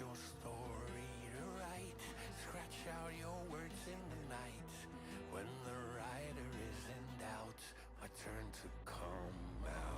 your story to write. Scratch out your words in the night. When the writer is in doubt, my turn to come out.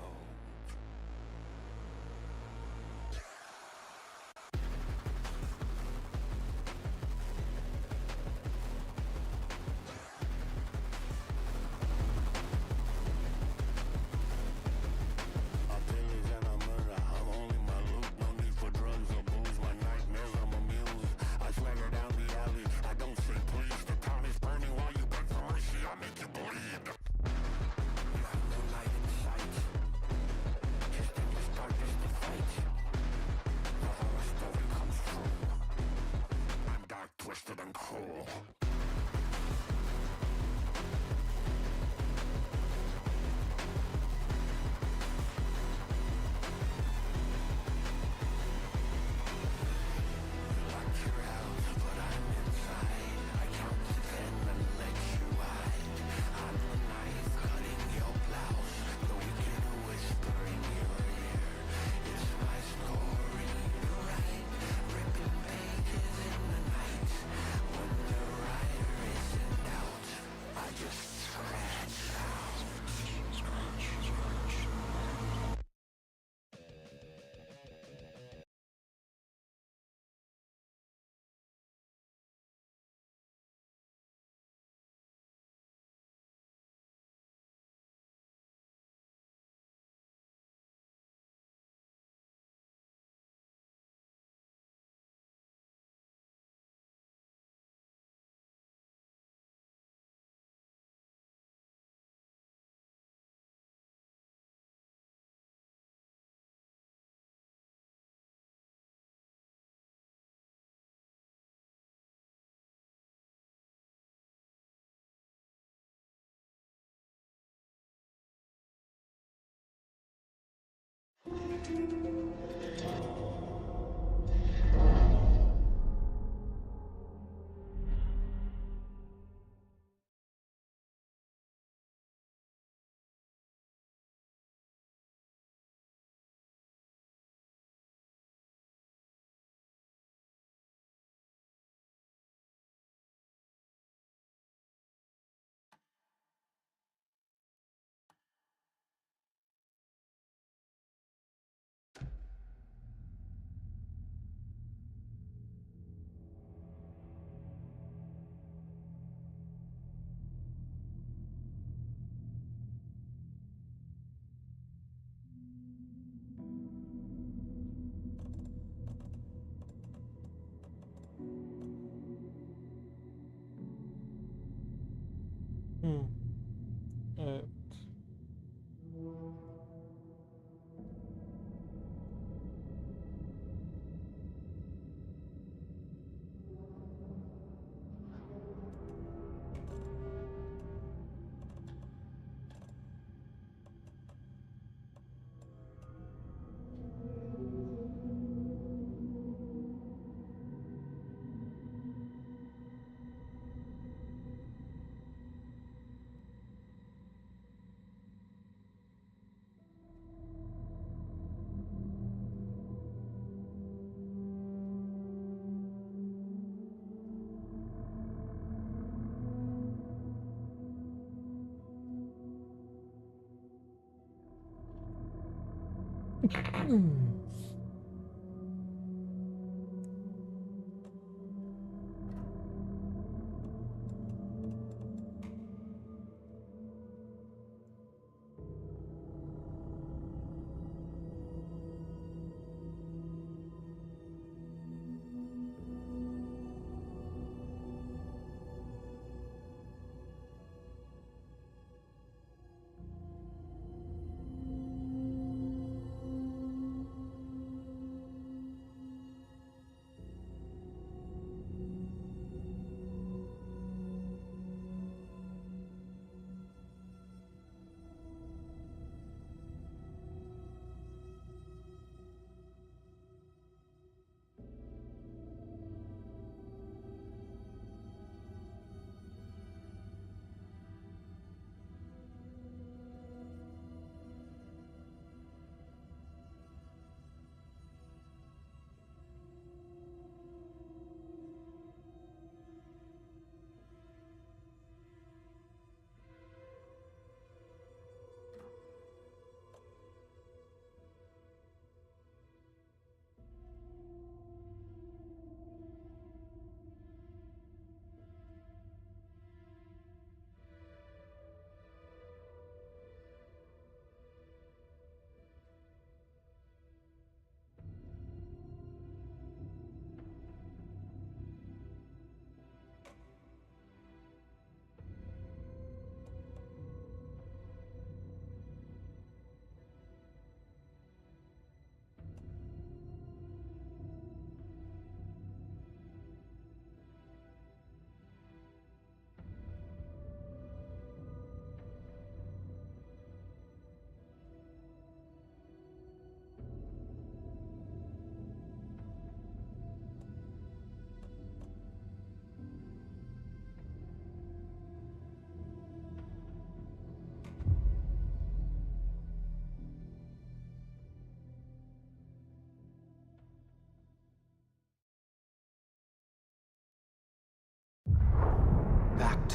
Evet.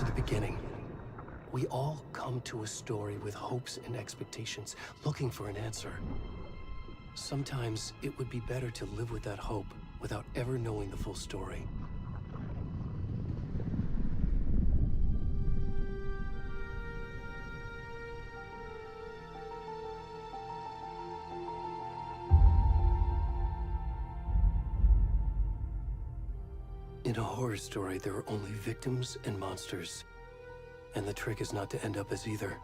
to the beginning. We all come to a story with hopes and expectations, looking for an answer. Sometimes it would be better to live with that hope without ever knowing the full story. In a horror story, there are only victims and monsters. And the trick is not to end up as either.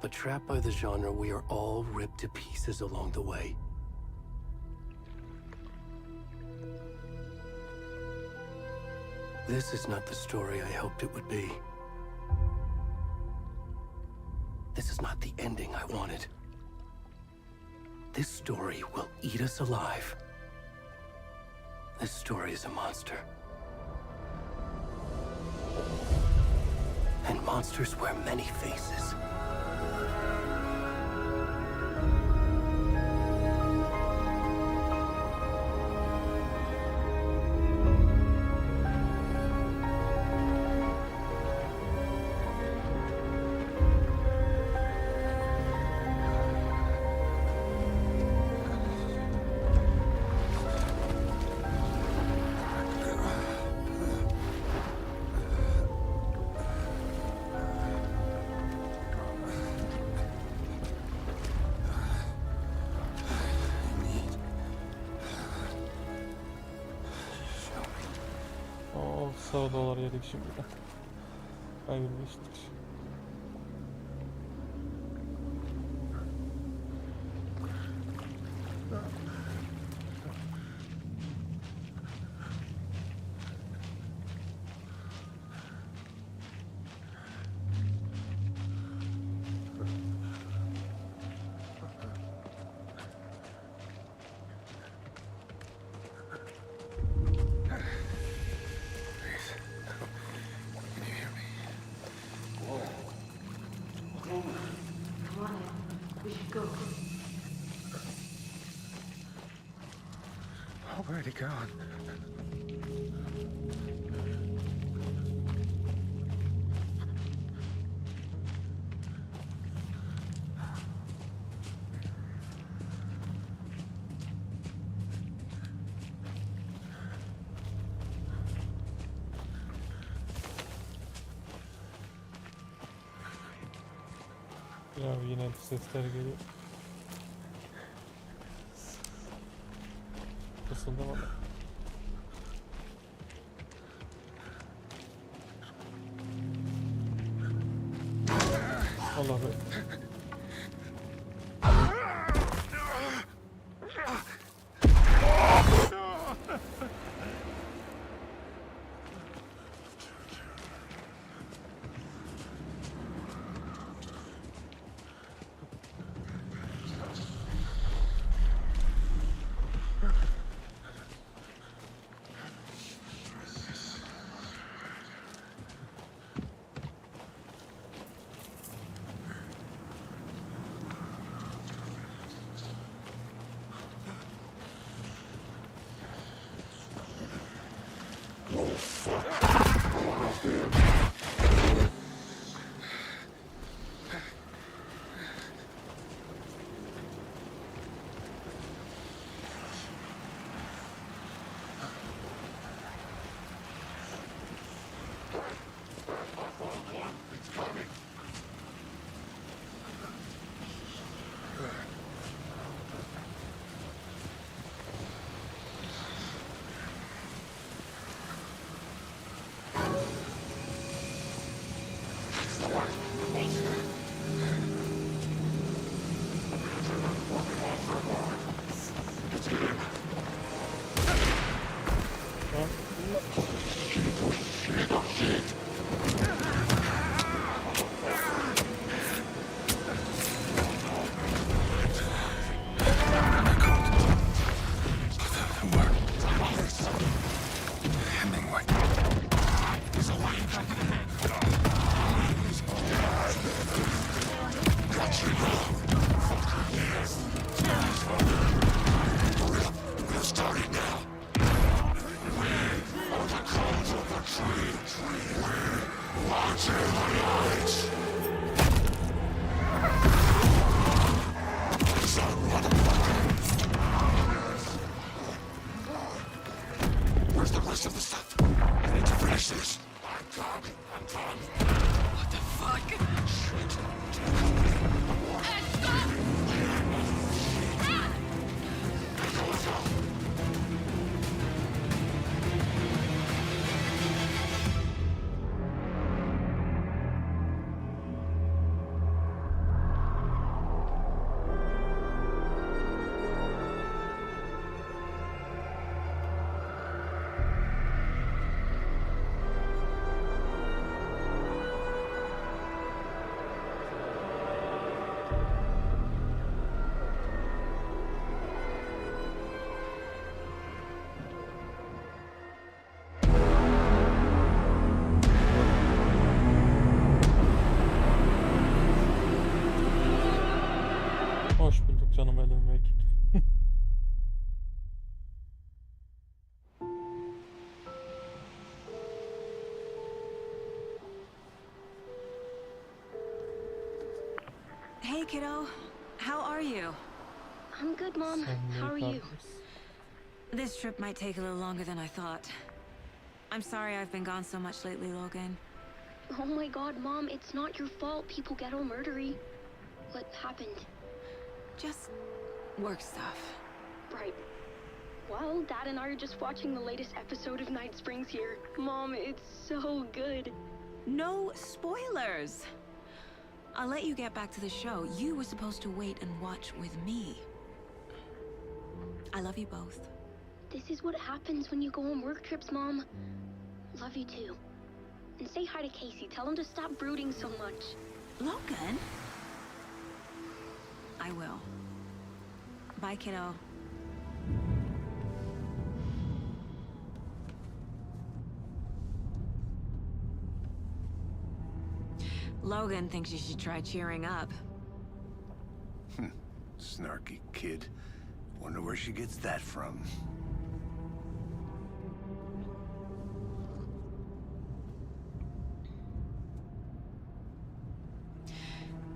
But trapped by the genre, we are all ripped to pieces along the way. This is not the story I hoped it would be. This is not the ending I wanted. This story will eat us alive. This story is a monster. And monsters wear many faces. Sağa dolar yedik şimdi de. Hayırlı işler. Where'd he go? Ya yine sesler geliyor. Fısıldı valla. Allah be. Where's the rest of the stuff? I need to finish this. I'm done. What the fuck? Hoş bulduk canım Elim ve Hey, kiddo. How are you? I'm good, Mom. How are you? This trip might take a little longer than I thought. I'm sorry I've been gone so much lately, Logan. Oh my god, Mom, it's not your fault people get all murdery. What happened? Just work stuff. Right. Well, Dad and I are just watching the latest episode of Night Springs here. Mom, it's so good. No spoilers! I'll let you get back to the show. You were supposed to wait and watch with me. I love you both. This is what happens when you go on work trips, Mom. Love you too. And say hi to Casey. Tell him to stop brooding so much. Logan? I will. Bye, kiddo. Logan thinks you should try cheering up. Snarky kid. Wonder where she gets that from.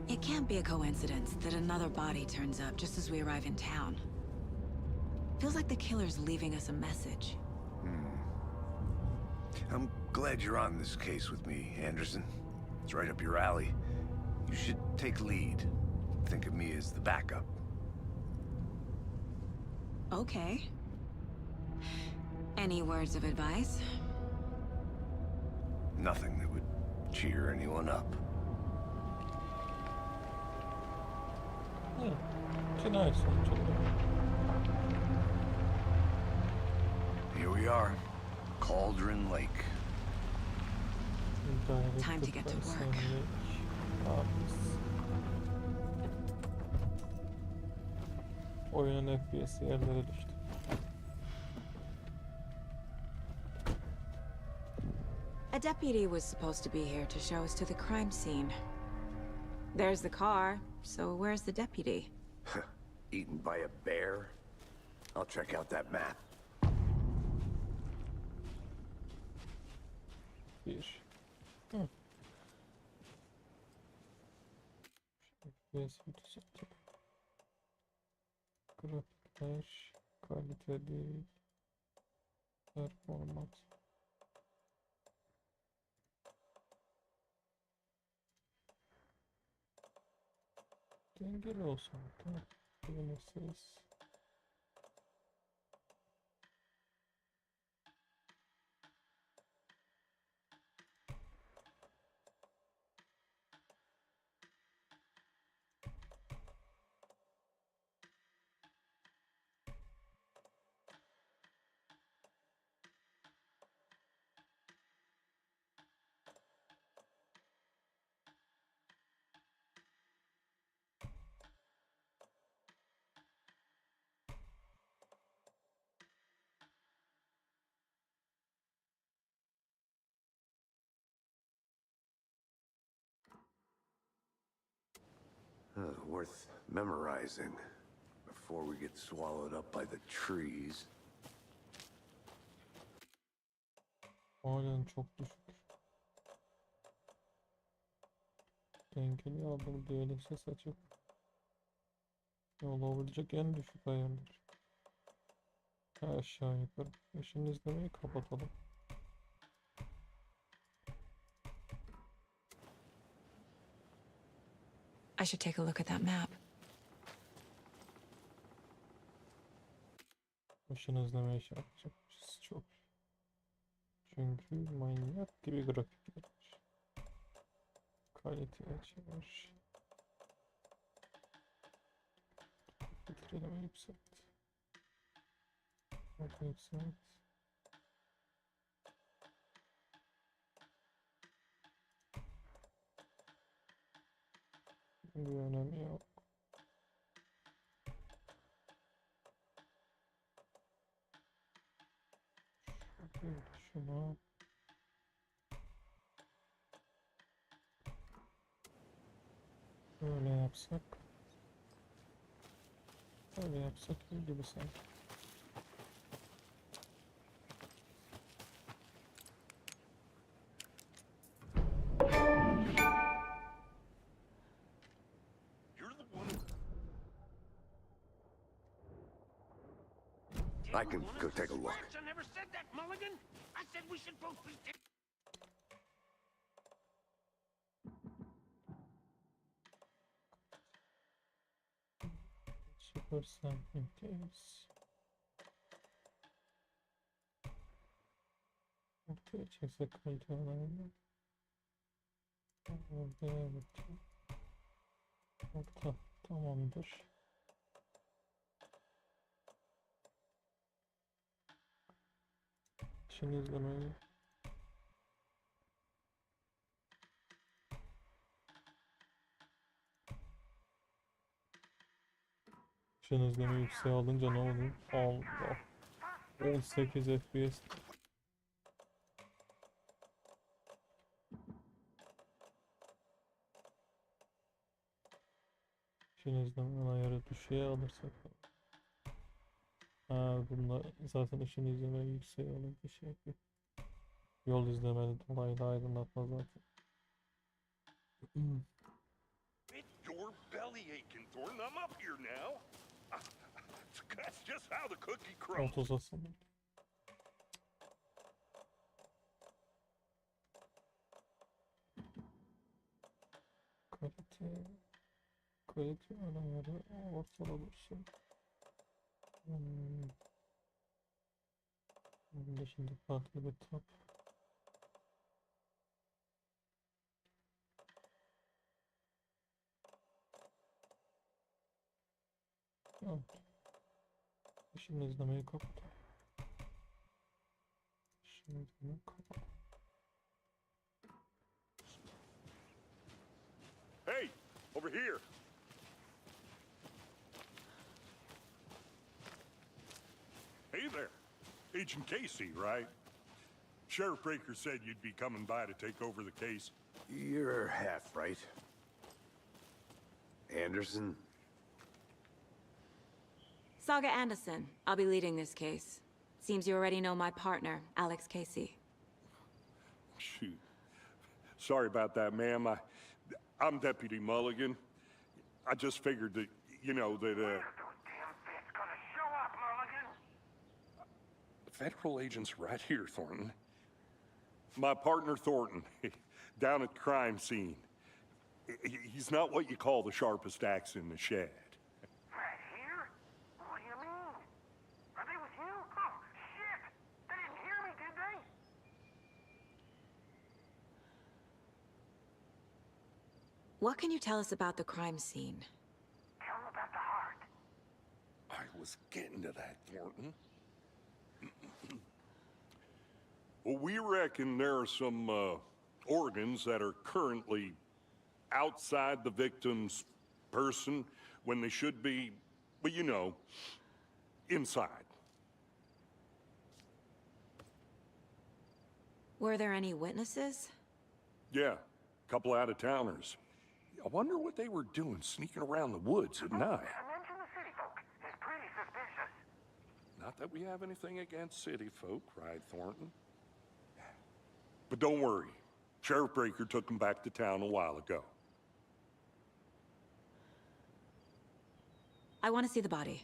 It can't be a coincidence that another body turns up just as we arrive in town. Feels like the killer's leaving us a message. I'm glad you're on this case with me, Anderson. It's right up your alley. You should take lead. Think of me as the backup. Okay. Any words of advice? Nothing that would cheer anyone up. Cinayet sonucu. Here we are. Cauldron Lake. Time to get to work. Oyunun FPS'i yerlere düştü. A deputy was supposed to be here to show us to the crime scene. There's the car, so where's the deputy? Eaten by a bear? I'll check out that map. Bir. FPS 36. Grafikler kaliteli. Performans. Dengeli olsun. Tamam. Beğenirseniz. Worth memorizing before we get swallowed up by the trees. Halen çok düşük. Dengeli aldım böyleyse saçıp olabilecek en düşük ayarlar. Aşağı yukarı. Şimdi izlemeyi kapatalım. I should take a look at that map. Işın izlemeye şey yapacakmışız. Çok. Çünkü manyak gibi grafikler var. Kalite açılmış. Filtreleme yükselt. Hadi yükselt. Bir önemi yok. Şuna. Böyle yapsak. Böyle yapsak iyi gibi sanki. I can go take a look. I never said that, Mulligan. I said we should both be dead. Super sampling case. Ortaya çeksek kalite alanını. Ortaya bakayım. Orta tamamdır. Şimdi izlemeyi. Şimdi izleme yükseğe alınca ne olur? Allah. 18 FPS. Şimdi izlemenin ayarı düşüğe alırsak. Ha bunda zaten ışın izlemeyi yükseğe alınca şey yapıyor. Yol izlemeli dolaylı aydınlatma zaten. It's your belly aching, Thornton. I'm up here now. That's just how the cookie crumbles. Otosasın. Kalite. Kalite ayarı ortada dursun. Bunda şimdi farklı bir tab. Evet. Şimdi izlemeyi kapat. Şimdi izlemeyi kapat. Hey, over here. Hey there. Agent Casey, right? Sheriff Breaker said you'd be coming by to take over the case. You're half right. Anderson? Saga Anderson. I'll be leading this case. Seems you already know my partner, Alex Casey. Shoot. Sorry about that, ma'am. I'm Deputy Mulligan. I just figured that, you know, that, Federal agent's right here, Thornton. My partner, Thornton, down at the crime scene. He's not what you call the sharpest axe in the shed. Right here? What do you mean? Are they with you? Oh, shit! They didn't hear me, did they? What can you tell us about the crime scene? Tell them about the heart. I was getting to that, Thornton. Well, we reckon there are some organs that are currently outside the victim's person when they should be, well, you know, inside. Were there any witnesses? Yeah, a couple out-of-towners. I wonder what they were doing sneaking around the woods at night. Mention the city folk. It's pretty suspicious. Not that we have anything against city folk, cried Thornton. But don't worry. Sheriff Breaker took them back to town a while ago. I want to see the body.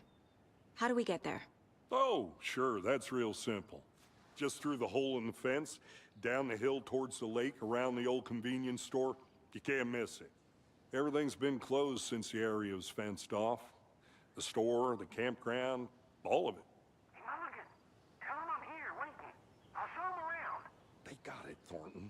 How do we get there? Oh, sure, that's real simple. Just through the hole in the fence, down the hill towards the lake, around the old convenience store. You can't miss it. Everything's been closed since the area was fenced off. The store, the campground, all of it. Hey, Mulligan, tell him I'm here, waiting. I'll show him around. They got it, Thornton.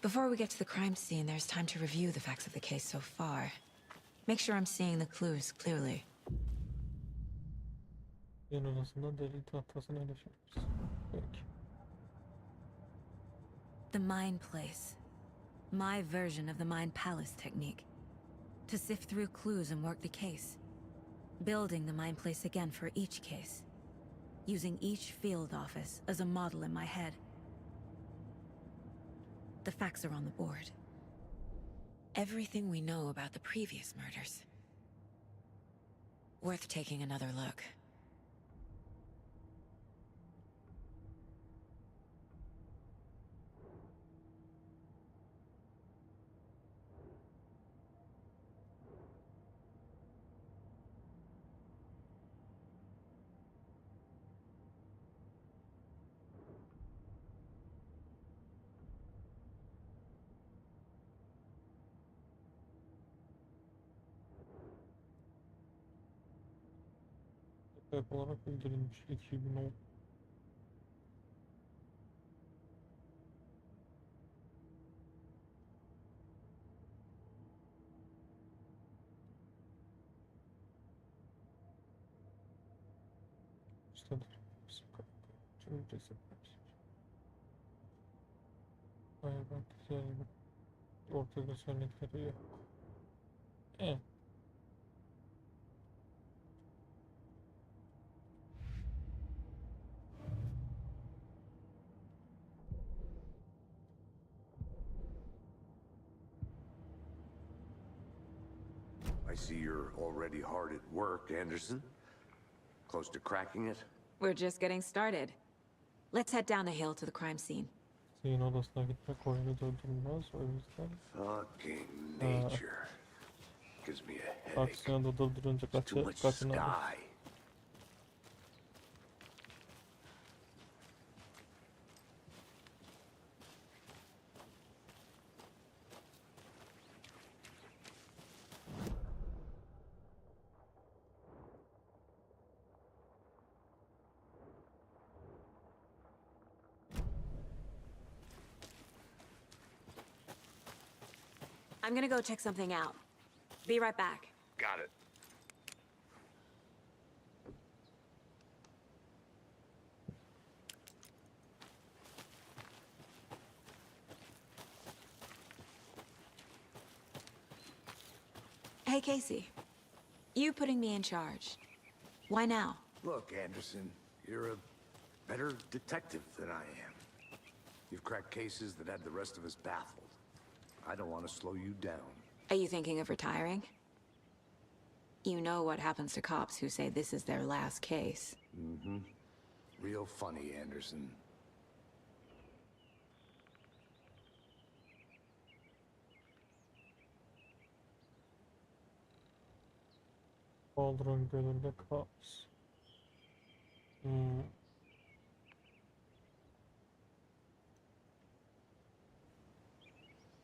Before we get to the crime scene, there's time to review the facts of the case so far. Make sure I'm seeing the clues clearly. Yan odasında deli tahtasına erişiriz. Peki. The Mind Place. My version of the Mind Palace technique. To sift through clues and work the case. Building the Mind Place again for each case. Using each field office as a model in my head. The facts are on the board. Everything we know about the previous murders. Worth taking another look. Sebep olarak bildirilmiş 2010. İştedir. Çünkü cesetler. Hayır ben güzelim. Ortada söyledikleri yok. I see you're already hard at work, Anderson. Close to cracking it? We're just getting started. Let's head down the hill to the crime scene. Zihin odasına gitmek oyunu durdurmaz. O yüzden Fucking nature. Gives me a headache. aksiyonu durdurunca Too much kaçın alır. sky. I'm gonna go check something out. Be right back. Got it. Hey, Casey. You putting me in charge. Why now? Look, Anderson, you're a better detective than I am. You've cracked cases that had the rest of us baffled. I don't want to slow you down. Are you thinking of retiring? You know what happens to cops who say this is their last case. Mm-hmm. Real funny, Anderson. Kaldırım Gölü'nde cops.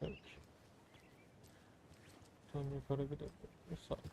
Peki. Tam yukarı gidelim. Sanki.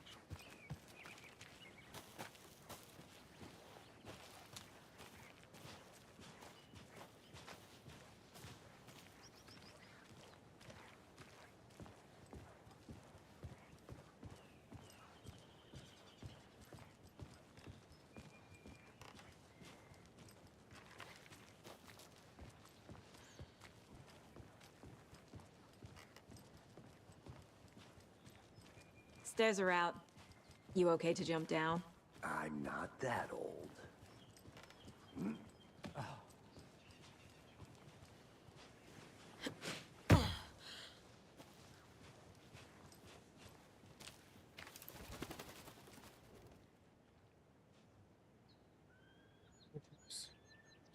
Stairs are out. You okay to jump down? I'm not that old.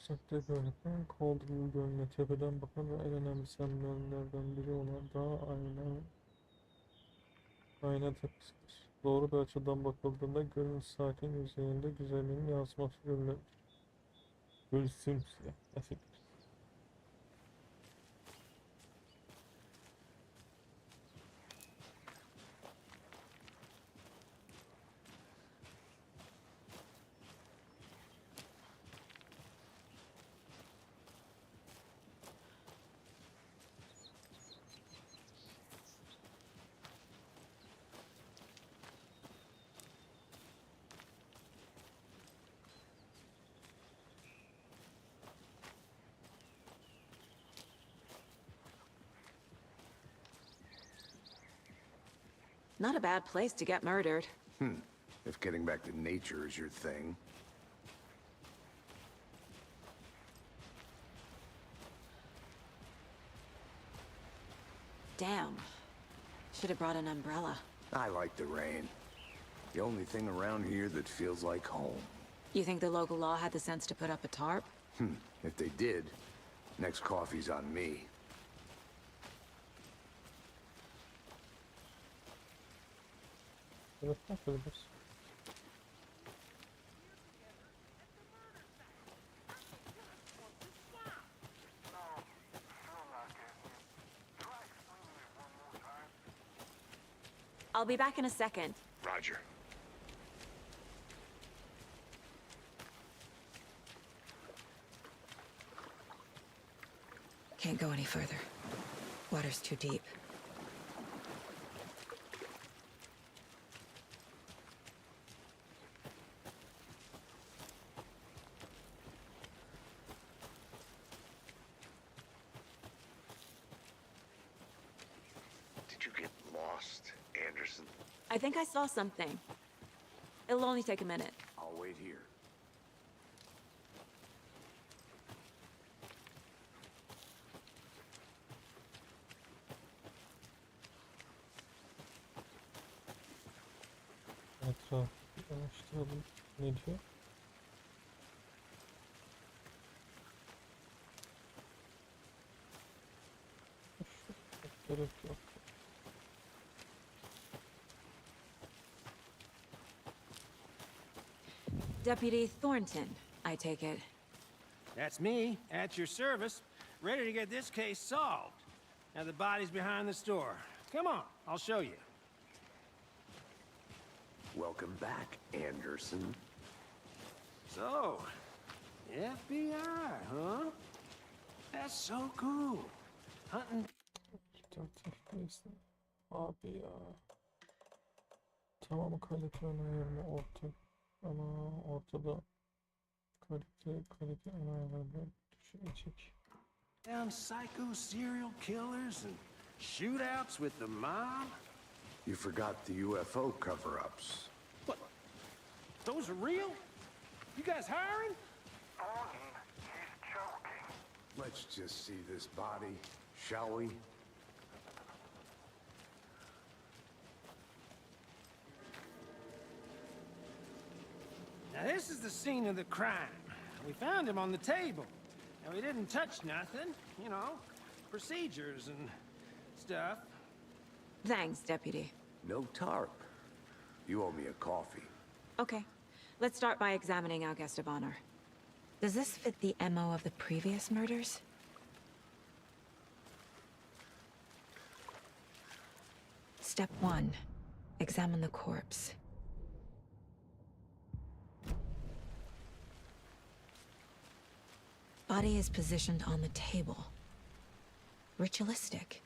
Uzakta görünen Kaldırım Gölü'ne tepeden bakan ve en önemli sembollerden biri olan dağ ayna tepesidir. Doğru bir açıdan bakıldığında gölün sakin yüzeyinde güzelliğin yansıması görülür. Göl simsiyah. Gerçekten. Not a bad place to get murdered. If getting back to nature is your thing. Damn. Should have brought an umbrella. I like the rain. The only thing around here that feels like home. You think the local law had the sense to put up a tarp? If they did, next coffee's on me. Evet, bakıyoruz. I'll be back in a second. Roger. Can't go any further. Water's too deep. Did you get lost, Anderson? I think I saw something. It'll only take a minute. I'll wait here. Etrafı araştıralım. Ne diyor? Gerek yok. Deputy Thornton, I take it. That's me, at your service, ready to get this case solved. Now the body's behind the store. Come on, I'll show you. Welcome back, Anderson. So, FBI, huh? That's so cool. Hunting. 4 FPS'de. Abi ya. Tamam, kalite ayarını orta. Ama ortada kalite ayarlarını düşürecek. Down psycho serial killers and shootouts with the mob? You forgot the UFO cover-ups. What? Those are real? You guys hiring? He's joking. Let's just see this body, shall we? Now this is the scene of the crime. We found him on the table. And we didn't touch nothing, you know, procedures and stuff. Thanks, Deputy. No tarp. You owe me a coffee. Okay, let's start by examining our guest of honor. Does this fit the MO of the previous murders? Step 1. Examine the corpse. Body is positioned on the table. Ritualistic.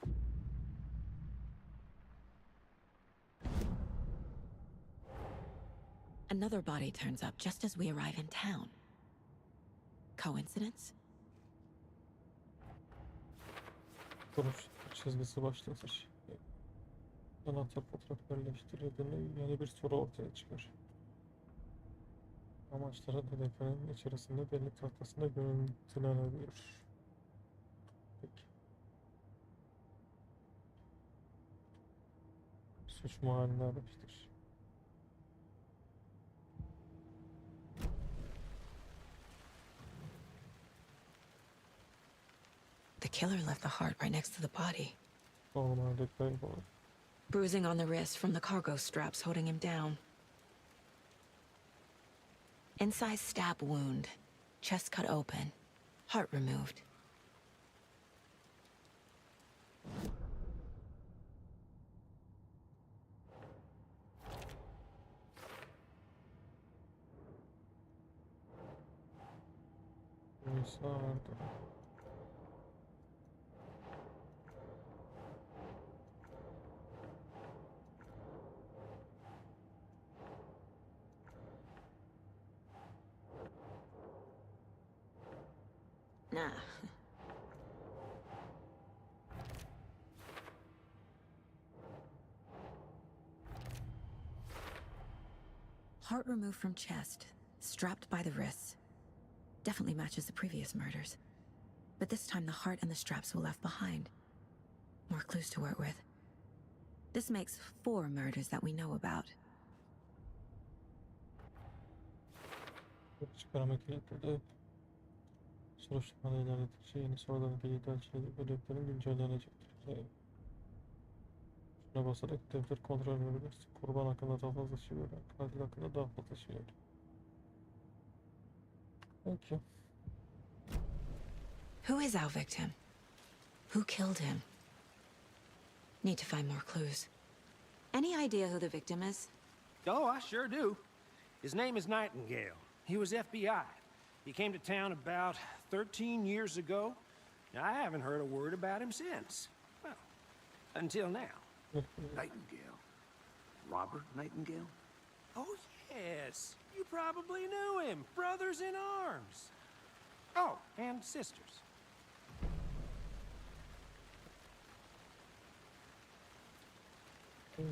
Another body turns up just as we arrive in town. Coincidence? Duruş çizgisi başlatır. Anahtar fotoğraf yerleştirildiğinde yeni bir soru ortaya çıkar. Amaçları hedefinin içerisinde belli tahtasında görüntülenebilir. Peki. Suç mahallini araştır. The killer left the heart right next to the body. Normalde kaybolur. Bruising on the wrist from the cargo straps holding him down. Inside stab wound. Chest cut open. Heart removed. Neyse vardı. Nah. Heart removed from chest, strapped by the wrists. Definitely matches the previous murders. But this time the heart and the straps were left behind. More clues to work with. This makes 4 murders that we know about. Çıkarma kilitleri. Soruşturmada ilerledikçe yeni soruların kilidi açılacak ve defterin güncellenecektir. Şuna basarak defter kontrol edebilirsin. Kurban hakkında daha fazla şey öğren. Katil hakkında daha fazla şey öğren. Peki. Who is our victim? Who killed him? Need to find more clues. Any idea who the victim is? Oh, I sure do. His name is Nightingale. He was FBI. He came to town about 13 years ago. I haven't heard a word about him since. Well, until now. Nightingale? Robert Nightingale? Oh, yes. You probably knew him. Brothers in arms. Oh, and sisters. Peki.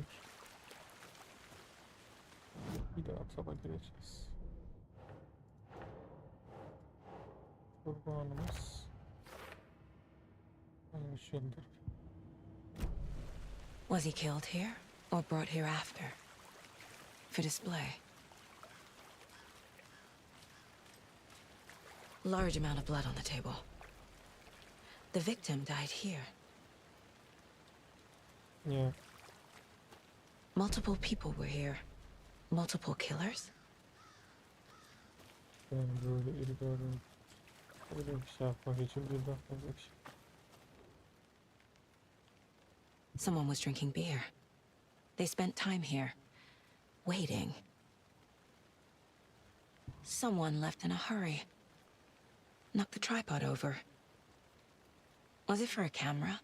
Bir daha taba gireceğiz. Kurbanımız anlaşıldı. Was he killed here or brought here after? For display. Large amount of blood on the table. The victim died here. Yeah. Multiple people were here. Multiple killers? Ben böyle iri gördüm. Böyle bir şey yapmak için birden fazla kişi. Someone was drinking beer. They spent time here, waiting. Someone left in a hurry. Knocked the tripod over. Was it for a camera?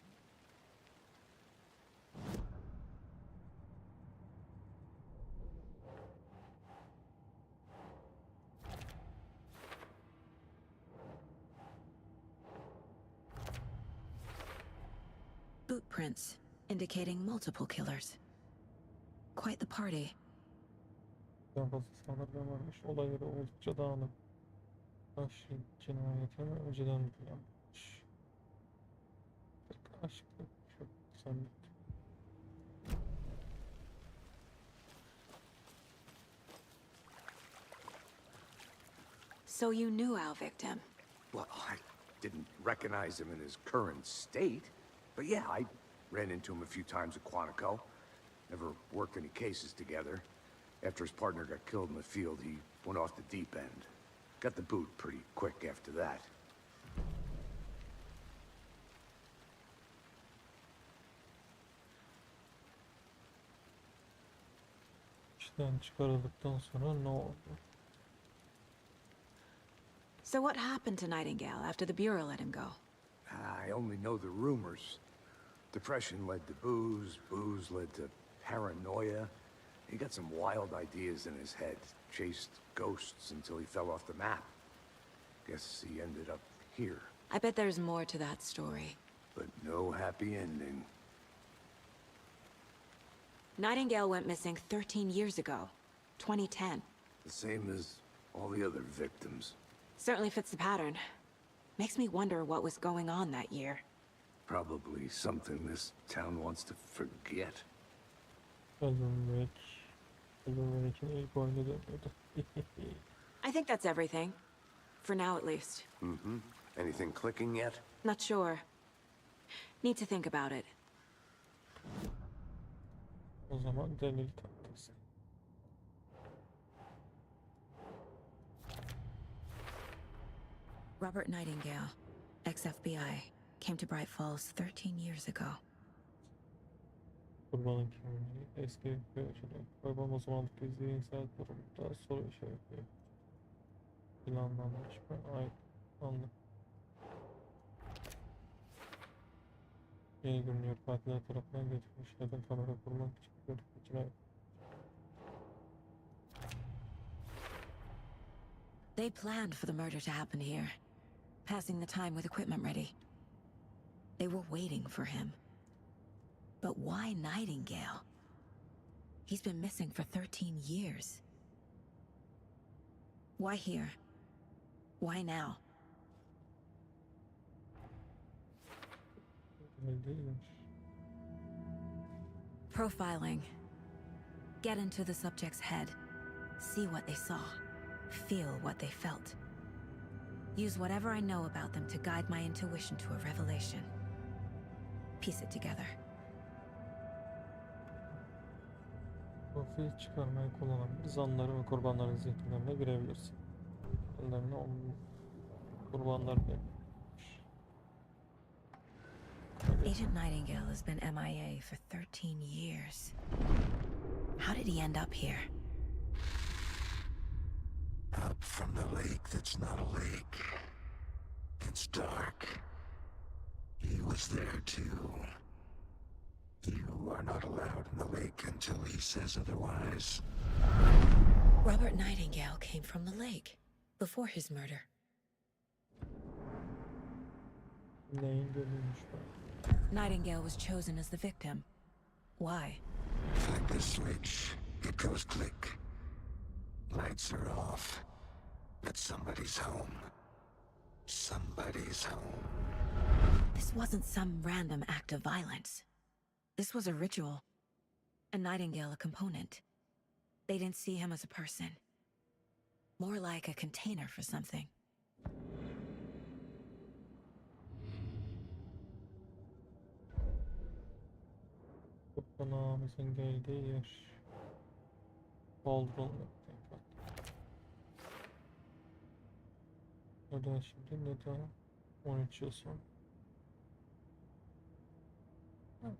Boot prints, indicating multiple killers. Quite the party. Daha fazla saldırgan varmış. Olay yeri oldukça dağınık. Aşk cinayetini önceden planlamış. Aşkı çok zannettim. So you knew our victim? Well, I didn't recognize him in his current state. But yeah, I ran into him a few times at Quantico. Never worked any cases together. After his partner got killed in the field, he went off the deep end. Got the boot pretty quick after that. İşten çıkarıldıktan sonra ne oldu? So what happened to Nightingale after the Bureau let him go? I only know the rumors. Depression led to booze, booze led to paranoia. He got some wild ideas in his head, chased ghosts until he fell off the map. Guess he ended up here. I bet there's more to that story. But no happy ending. Nightingale went missing 13 years ago, 2010. The same as all the other victims. Certainly fits the pattern. Makes me wonder what was going on that year. Probably something this town wants to forget. Ölmek. Ölmek'in ilk oyunu deniyordu. I think that's everything. For now, at least. Mm-hmm. Anything clicking yet? Not sure. Need to think about it. O zaman delil tahtası. Robert Nightingale, ex-FBI, came to Bright Falls 13 years ago. Kurbanın kimliği eski bir açıdan. Kaybolma zamanlık zihinsel durumda soru işareti. Planlanmış mı? Ay, anladım. Yeni görünüyor. Katiller tarafından getirilmiş ya da kamera kurmak için bir cinayet. They planned for the murder to happen here, passing the time with equipment ready. They were waiting for him. But why Nightingale? He's been missing for 13 years. Why here? Why now? Profiling. Get into the subject's head. See what they saw. Feel what they felt. Use whatever I know about them to guide my intuition to a revelation. Piece it together. Profil çıkarmayı kullanabilir. Zanları ve kurbanların zihinlerine girebilirsin. Ellerine onun kurbanlar belirlenmiş. Agent Nightingale has been MIA for 13 years. How did he end up here? Up from the lake that's not a lake. It's dark. He was there too. You are not allowed in the lake until he says otherwise. Robert Nightingale came from the lake before his murder. Neyin görülmüş var? Nightingale was chosen as the victim. Why? Flick the switch. It goes click. Lights are off. But somebody's home. Somebody's home. This wasn't some random act of violence. This was a ritual. And Nightingale a component. They didn't see him as a person. More like a container for something. Kurbanağımızın geldiği yer. Baldron'la tekrar. Neden şimdi? Neden 13 yıl sonra? Evet.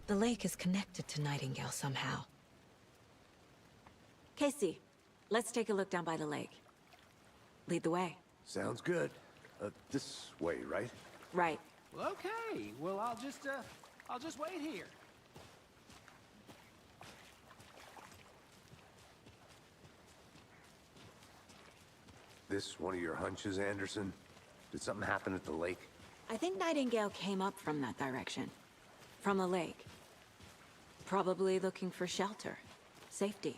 The lake is connected to Nightingale somehow. Casey, let's take a look down by the lake. Lead the way. Sounds good. This way, right? Right. Well, okay. Well, I'll just wait here. This one of your hunches, Anderson? Did something happen at the lake? I think Nightingale came up from that direction. From the lake. Probably looking for shelter. Safety.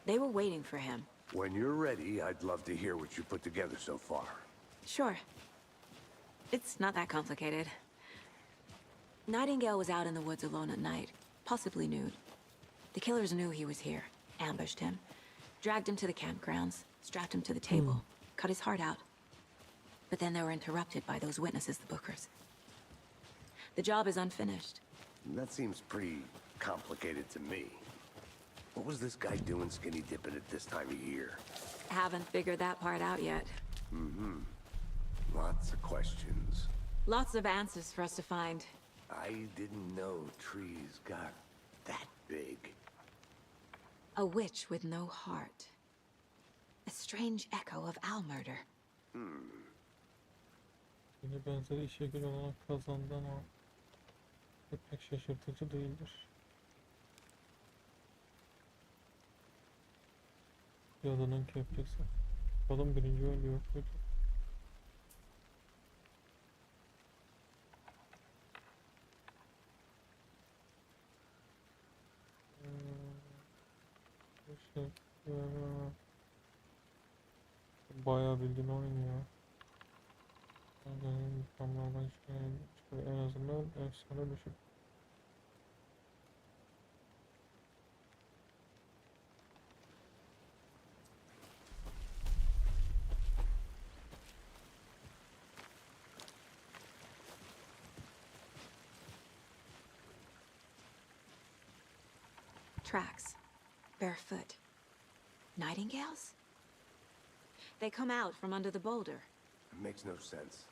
They were waiting for him. When you're ready, I'd love to hear what you put together so far. Sure. It's not that complicated. Nightingale was out in the woods alone at night, possibly nude. The killers knew he was here, ambushed him, dragged him to the campgrounds, strapped him to the table, cut his heart out. But then they were interrupted by those witnesses, the Bookers. The job is unfinished. That seems pretty complicated to me. What was this guy doing skinny dipping at this time of year? Haven't figured that part out yet. Mm-hmm. Lots of questions. Lots of answers for us to find. I didn't know trees got that big. A witch with no heart. A strange echo of Al murder. Yine benzeri işe göre olarak kazandı ama pek şaşırtıcı değildir. Yadının köftesi. Kadın birinci ölüyor. Bayağı bildiğin oynuyor. En azından efsane düşün. Tracks. Barefoot. Nightingales? They come out from under the boulder. It makes no sense.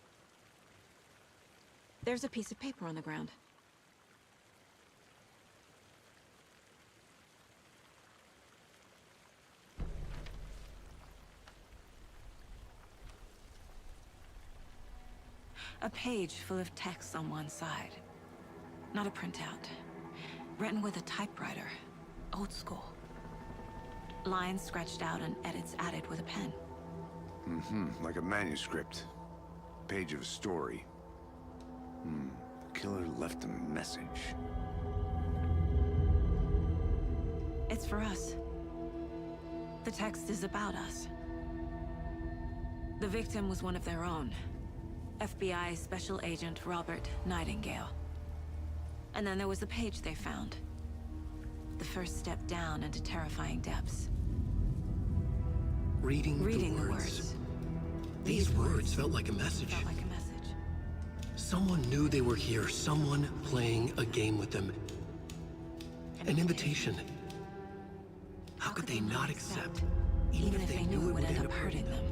There's a piece of paper on the ground. A page full of text on one side. Not a printout. Written with a typewriter. Old school. Lines scratched out and edits added with a pen. Like a manuscript. Page of a story. The killer left a message. It's for us. The text is about us. The victim was one of their own. FBI Special Agent Robert Nightingale. And then there was the page they found. The first step down into terrifying depths. Reading the words. words. These words felt like a message. Felt like a message. Someone knew they were here. Someone playing a game with them. An invitation. How could they not accept, even if they knew it would end up hurting them?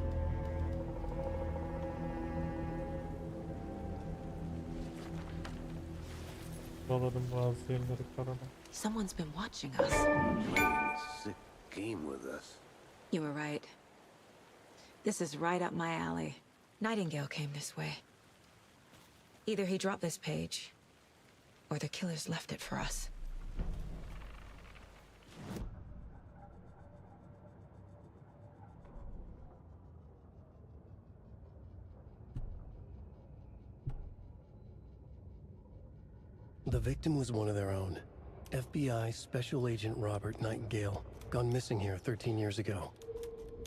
Buraların bazı yerleri karadan. Someone's been watching us. Playing a sick game with us. You were right. This is right up my alley. Nightingale came this way. Either he dropped this page, or the killers left it for us. The victim was one of their own. FBI Special Agent Robert Nightingale, gone missing here 13 years ago.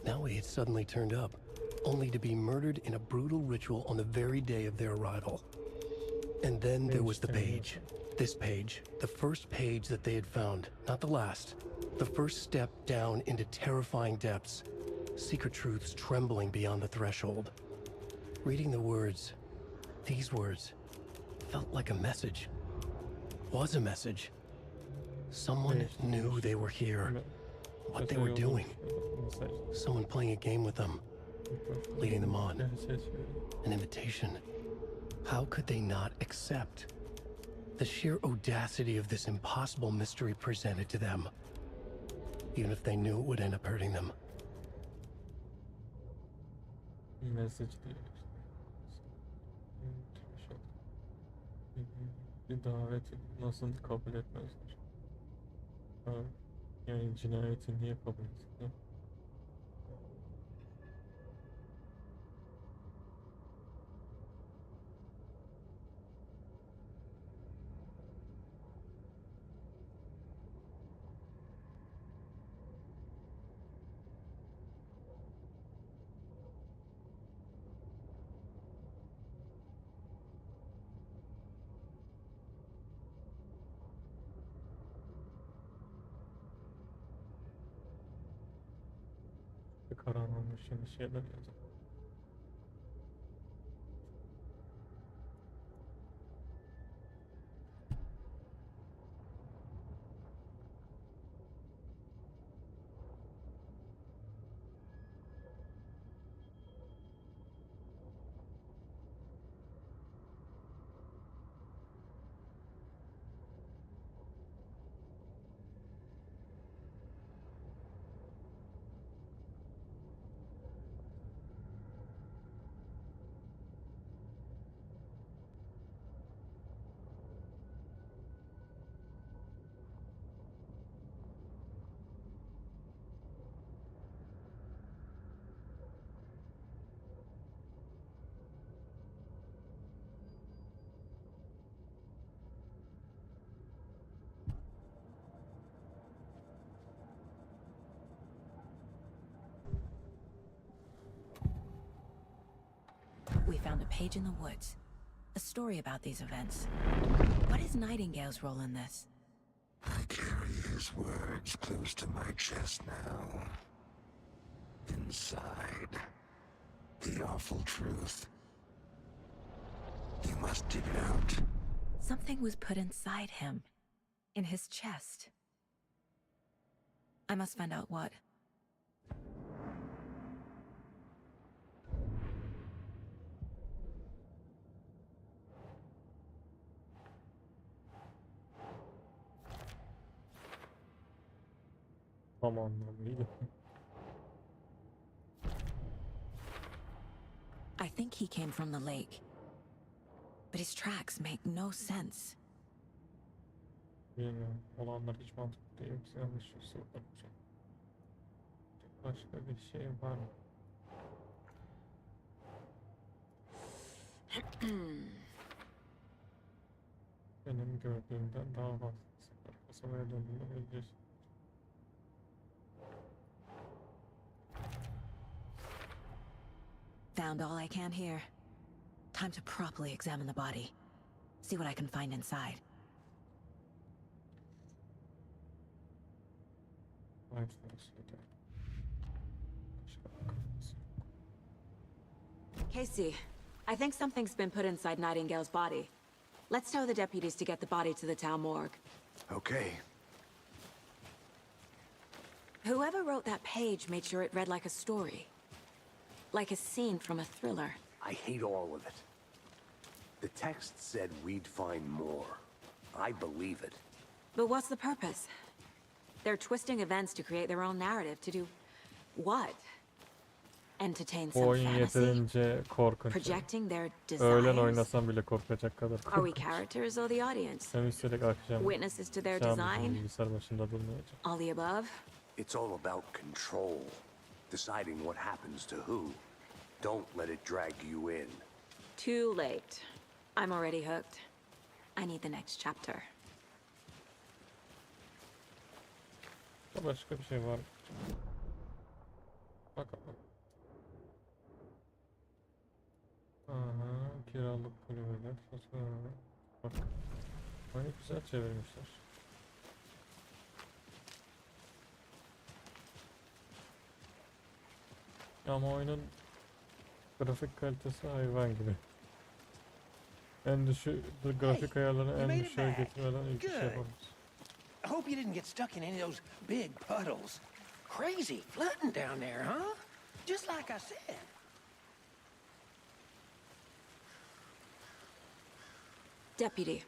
Now he had suddenly turned up, only to be murdered in a brutal ritual on the very day of their arrival. And then there was the page. This page, the first page that they had found, not the last. The first step down into terrifying depths. Secret truths trembling beyond the threshold. Reading the words, these words, felt like a message. Was a message. Someone knew they were here, what they were doing. Someone playing a game with them, leading them on. An invitation. How could they not accept? The sheer audacity of this impossible mystery presented to them, even if they knew it would end up hurting them. Message değil. Bir daveti nasıl kabul etmezler? Ha, yani cinayeti niye kabul etsinler? Karanlık şimdi şeyler yazıyor. We found a page in the woods. A story about these events. What is Nightingale's role in this? I carry his words close to my chest now. Inside, the awful truth. You must dig it out. Something was put inside him. In his chest. I must find out what. Tam anlamıyla. I think he came from the lake. But his tracks make no sense. Bilmiyorum. Olanlar hiç mantıklı değil. Yoksa yanlış yoksa bakacağım. Başka bir şey var mı? Benim gördüğümden daha fazla kasabaya döndüğünde bileceğiz. Found all I can here. Time to properly examine the body. See what I can find inside. Right, let's look at Casey, I think something's been put inside Nightingale's body. Let's tell the deputies to get the body to the town morgue. Okay. Whoever wrote that page made sure it read like a story. Like a scene from a thriller. I hate all of it. The text said we'd find more. I believe it. But what's the purpose? They're twisting events to create their own narrative. To do what? Entertain Bu some oyun fantasy? yeterince korkunç. Projecting their Öğlen desires? oynasam bile korkacak kadar Are we korkunç. characters or the audience? Hem üstelik akşam Witnesses to their Şam design? bilgisayar başında durmayacağım. All the above? It's all about control. Deciding what happens to who. Don't let it drag you in. Too late. I'm already hooked. I need the next chapter. Başka bir şey var. Bakalım. Aha, kiralık kulübeler. Bak. Oyunu güzel çevirmişler. Ama oyunun grafik kalitesi hayvan gibi. En düşük grafik ayarlarını en düşüğe getirmeden ilk iş yapamaz. I hope you didn't get stuck in any of those big puddles. Crazy flooding down there, huh? Just like I said. Deputy,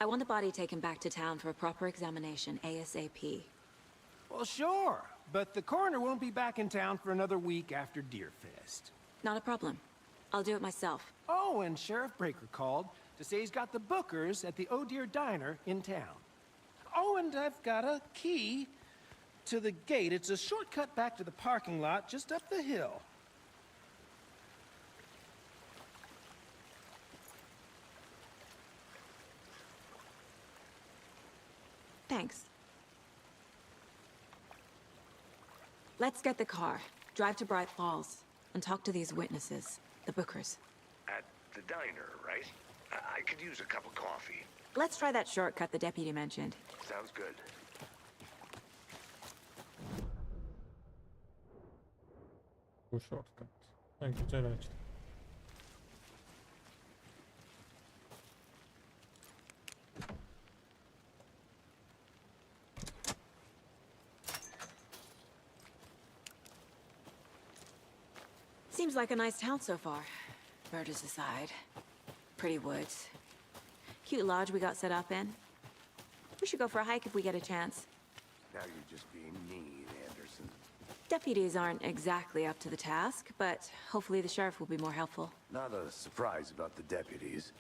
I want the body taken back to town for a proper examination ASAP. Well, sure, but the coroner won't be back in town for another week after Deerfest. Not a problem. I'll do it myself. Oh, and Sheriff Breaker called to say he's got the bookers at the Oh Dear Diner in town. Oh, and I've got a key to the gate. It's a shortcut back to the parking lot just up the hill. Thanks. Let's get the car, drive to Bright Falls, and talk to these witnesses, the bookers. At the diner, right? I could use a cup of coffee. Let's try that shortcut the deputy mentioned. Sounds good. Bu shortcut. En güzel açtı. Seems like a nice town so far. Murders aside. Pretty woods. Cute lodge we got set up in. We should go for a hike if we get a chance. Now you're just being mean, Anderson. Deputies aren't exactly up to the task, but hopefully the sheriff will be more helpful. Not a surprise about the deputies.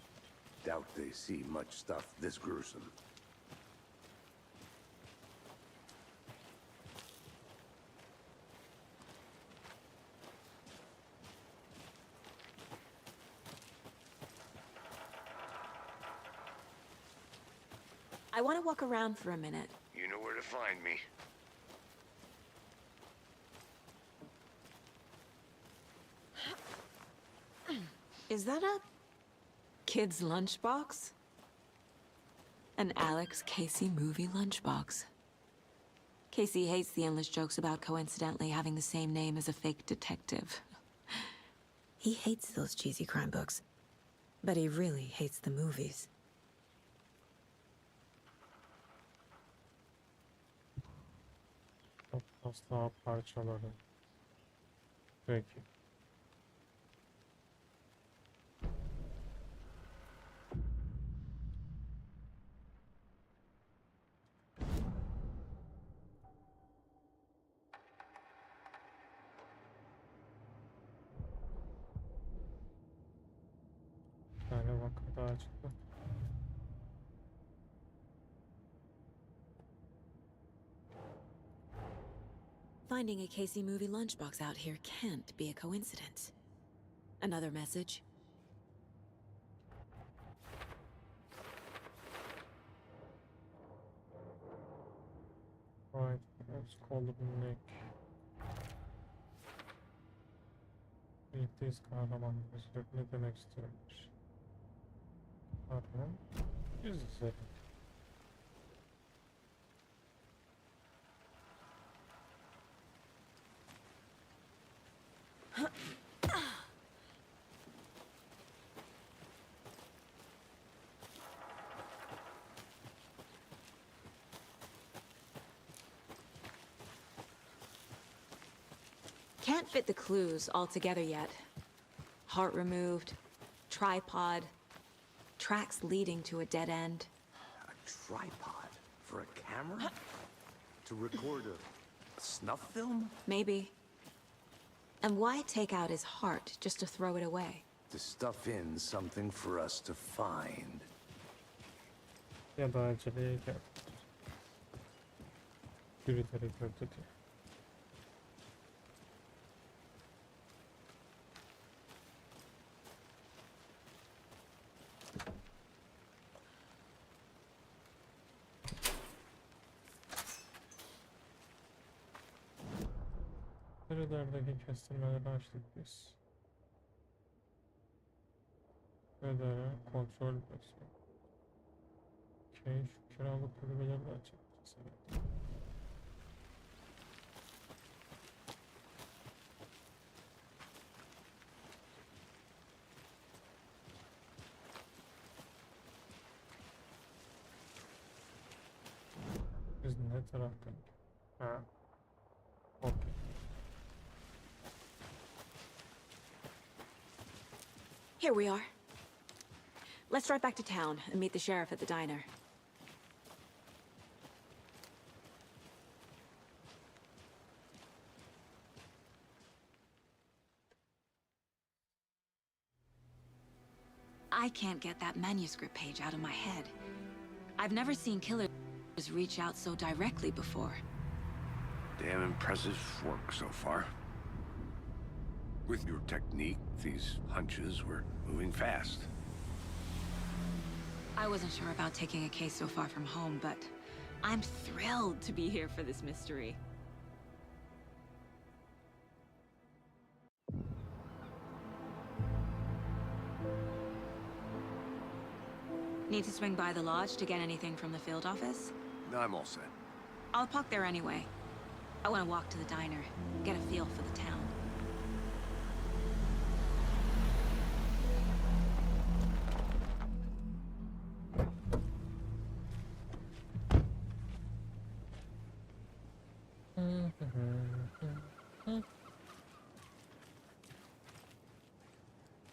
Doubt they see much stuff this gruesome. I want to walk around for a minute. You know where to find me. Is that a kid's lunchbox? An Alex Casey movie lunchbox. Casey hates the endless jokes about coincidentally having the same name as a fake detective. He hates those cheesy crime books. But he really hates the movies. Asla parçaları. Peki. Bir tane vaka daha çıktı. Finding a Casey movie lunchbox out here can't be a coincidence. Another message. Right, let's call the neck. Birlikteyiz kahramanımız. Ne demek istiyormuş? Pardon. Yüz üzeri. Can't fit the clues all together yet. Heart removed, tripod, tracks leading to a dead end. A tripod for a camera? To record a snuff film? Maybe. And why take out his heart just to throw it away? To stuff in something for us to find. Ya da aceleye gel. Birileri gördü diye. Nerelerdeki kestirmeleri açtık biz. Ödeme, kontrol basıyor. Okey, şu kiralık kulübeleri de açabiliriz. Evet. Biz ne taraftan? Ha. Okey. Here we are. Let's drive back to town and meet the sheriff at the diner. I can't get that manuscript page out of my head. I've never seen killers reach out so directly before. Damn impressive work so far. With your technique, these hunches were moving fast. I wasn't sure about taking a case so far from home, but I'm thrilled to be here for this mystery. Need to swing by the lodge to get anything from the field office? I'm all set. I'll park there anyway. I want to walk to the diner, get a feel for the town.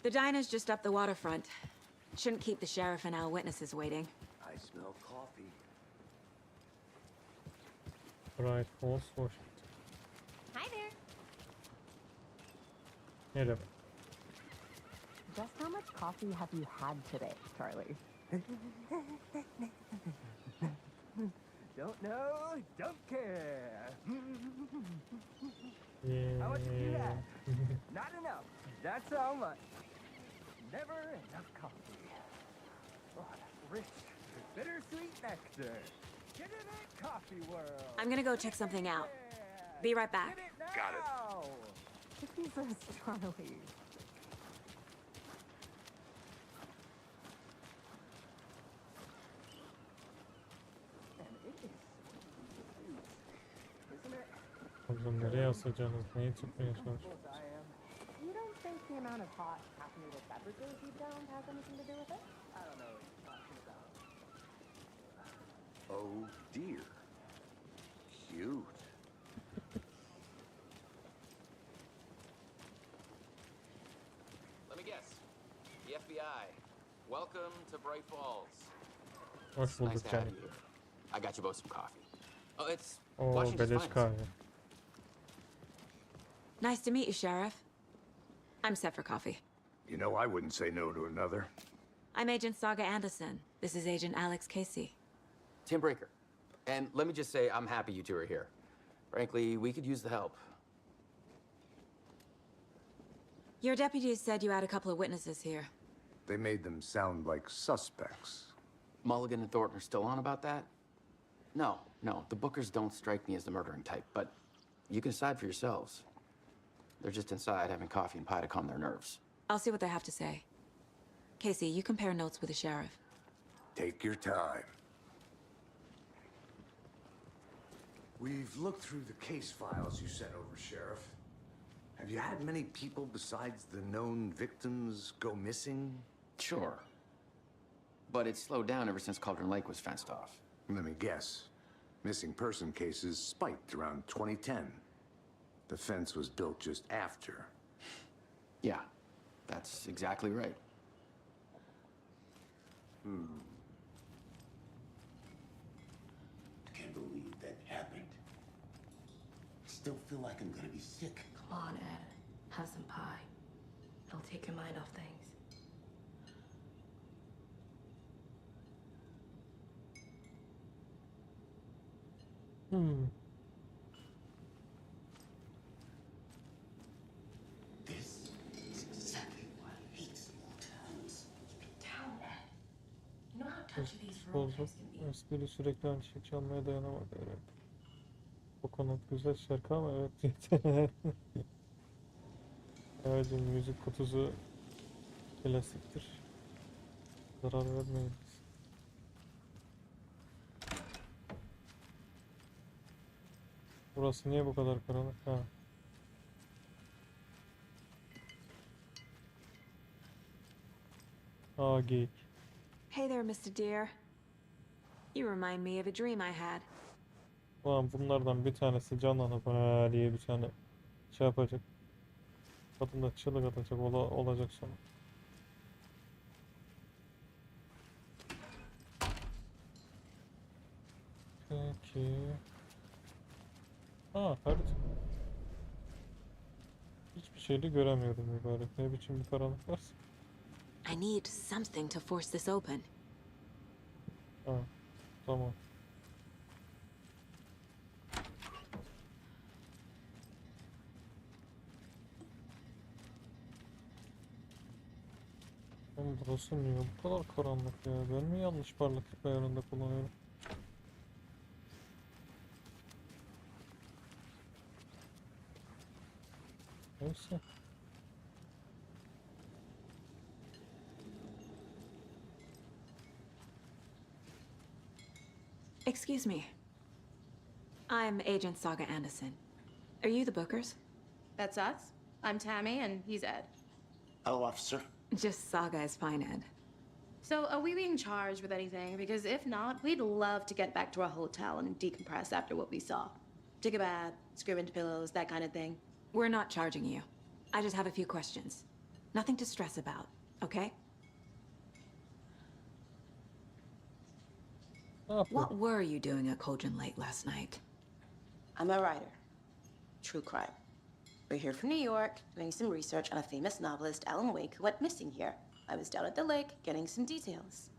The diner's just up the waterfront. Shouldn't keep the sheriff and our witnesses waiting. I smell coffee. Right, Falls, Washington. Hi there. Merhaba. Just how much coffee have you had today, Charlie? Don't know, don't care. Yeah. How much do you have? Not enough. That's how much. Never enough coffee. Oh, rich, bittersweet nectar. Get it in coffee world. I'm gonna go check something out. Be right back. Get it now. Got it. Jesus, Charlie. And it is sweet, isn't it? Oğlum nereye asacağınız? Neyi tutmaya çalışıyorsunuz? You don't think the amount of hot caffeinated beverages you downed has anything to do with it? I don't know what you're talking about. Oh dear. Cute. FBI. Welcome to Bright Falls. Hoş It's nice bulduk to have canım. you here. I got you both some coffee. Oh, it's Oo, Washington's beleş finest. kahve. Nice to meet you, Sheriff. I'm set for coffee. You know, I wouldn't say no to another. I'm Agent Saga Anderson. This is Agent Alex Casey. Tim Breaker. And let me just say, I'm happy you two are here. Frankly, we could use the help. Your deputies said you had a couple of witnesses here. They made them sound like suspects. Mulligan and Thornton are still on about that? No, the Bookers don't strike me as the murdering type, but you can decide for yourselves. They're just inside having coffee and pie to calm their nerves. I'll see what they have to say. Casey, you compare notes with the sheriff. Take your time. We've looked through the case files you sent over, Sheriff. Have you had many people besides the known victims go missing? Sure. But it's slowed down ever since Cauldron Lake was fenced off. Let me guess. Missing person cases spiked around 2010. The fence was built just after. Yeah, that's exactly right. Can't believe that happened. Still feel like I'm gonna be sick. Come on, Ed. Have some pie. It'll take your mind off things. This is exactly why I hate small towns. Down, Ed. You know how touchy these road Bozuk. trips can be. Espri sürekli aynı şey çalmaya dayanamadı herhalde. O kanat güzel şarkı ama evet yeter. Evet, müzik kutusu klasiktir. Zarar vermeyin. Burası niye bu kadar karanlık? Ha. Aa, geyik. Hey there, Mr. Deer. You remind me of a dream I had. Ulan bunlardan bir tanesi canlanıp ha diye bir tane şey yapacak. Kadın da çığlık atacak olacak sonra. Peki. Ha, harita. Hiçbir şey de göremiyorum mübarek. Ne biçim bir karanlık varsa. I need something to force this open. Ha, tamam. Oğlum burası niye bu kadar karanlık ya? Ben mi yanlış parlaklık ayarında kullanıyorum? Neyse. Excuse me. I'm Agent Saga Anderson. Are you the Bookers? That's us. I'm Tammy, and he's Ed. Hello, officer. Just Saga is fine, Ed. So, are we being charged with anything? Because if not, we'd love to get back to our hotel and decompress after what we saw. Take a bath, scream into pillows, that kind of thing. We're not charging you. I just have a few questions. Nothing to stress about, okay? What were you doing at Cauldron Lake last night? I'm a writer. True crime. We're here from New York, doing some research on a famous novelist, Alan Wake, who went missing here. I was down at the lake, getting some details.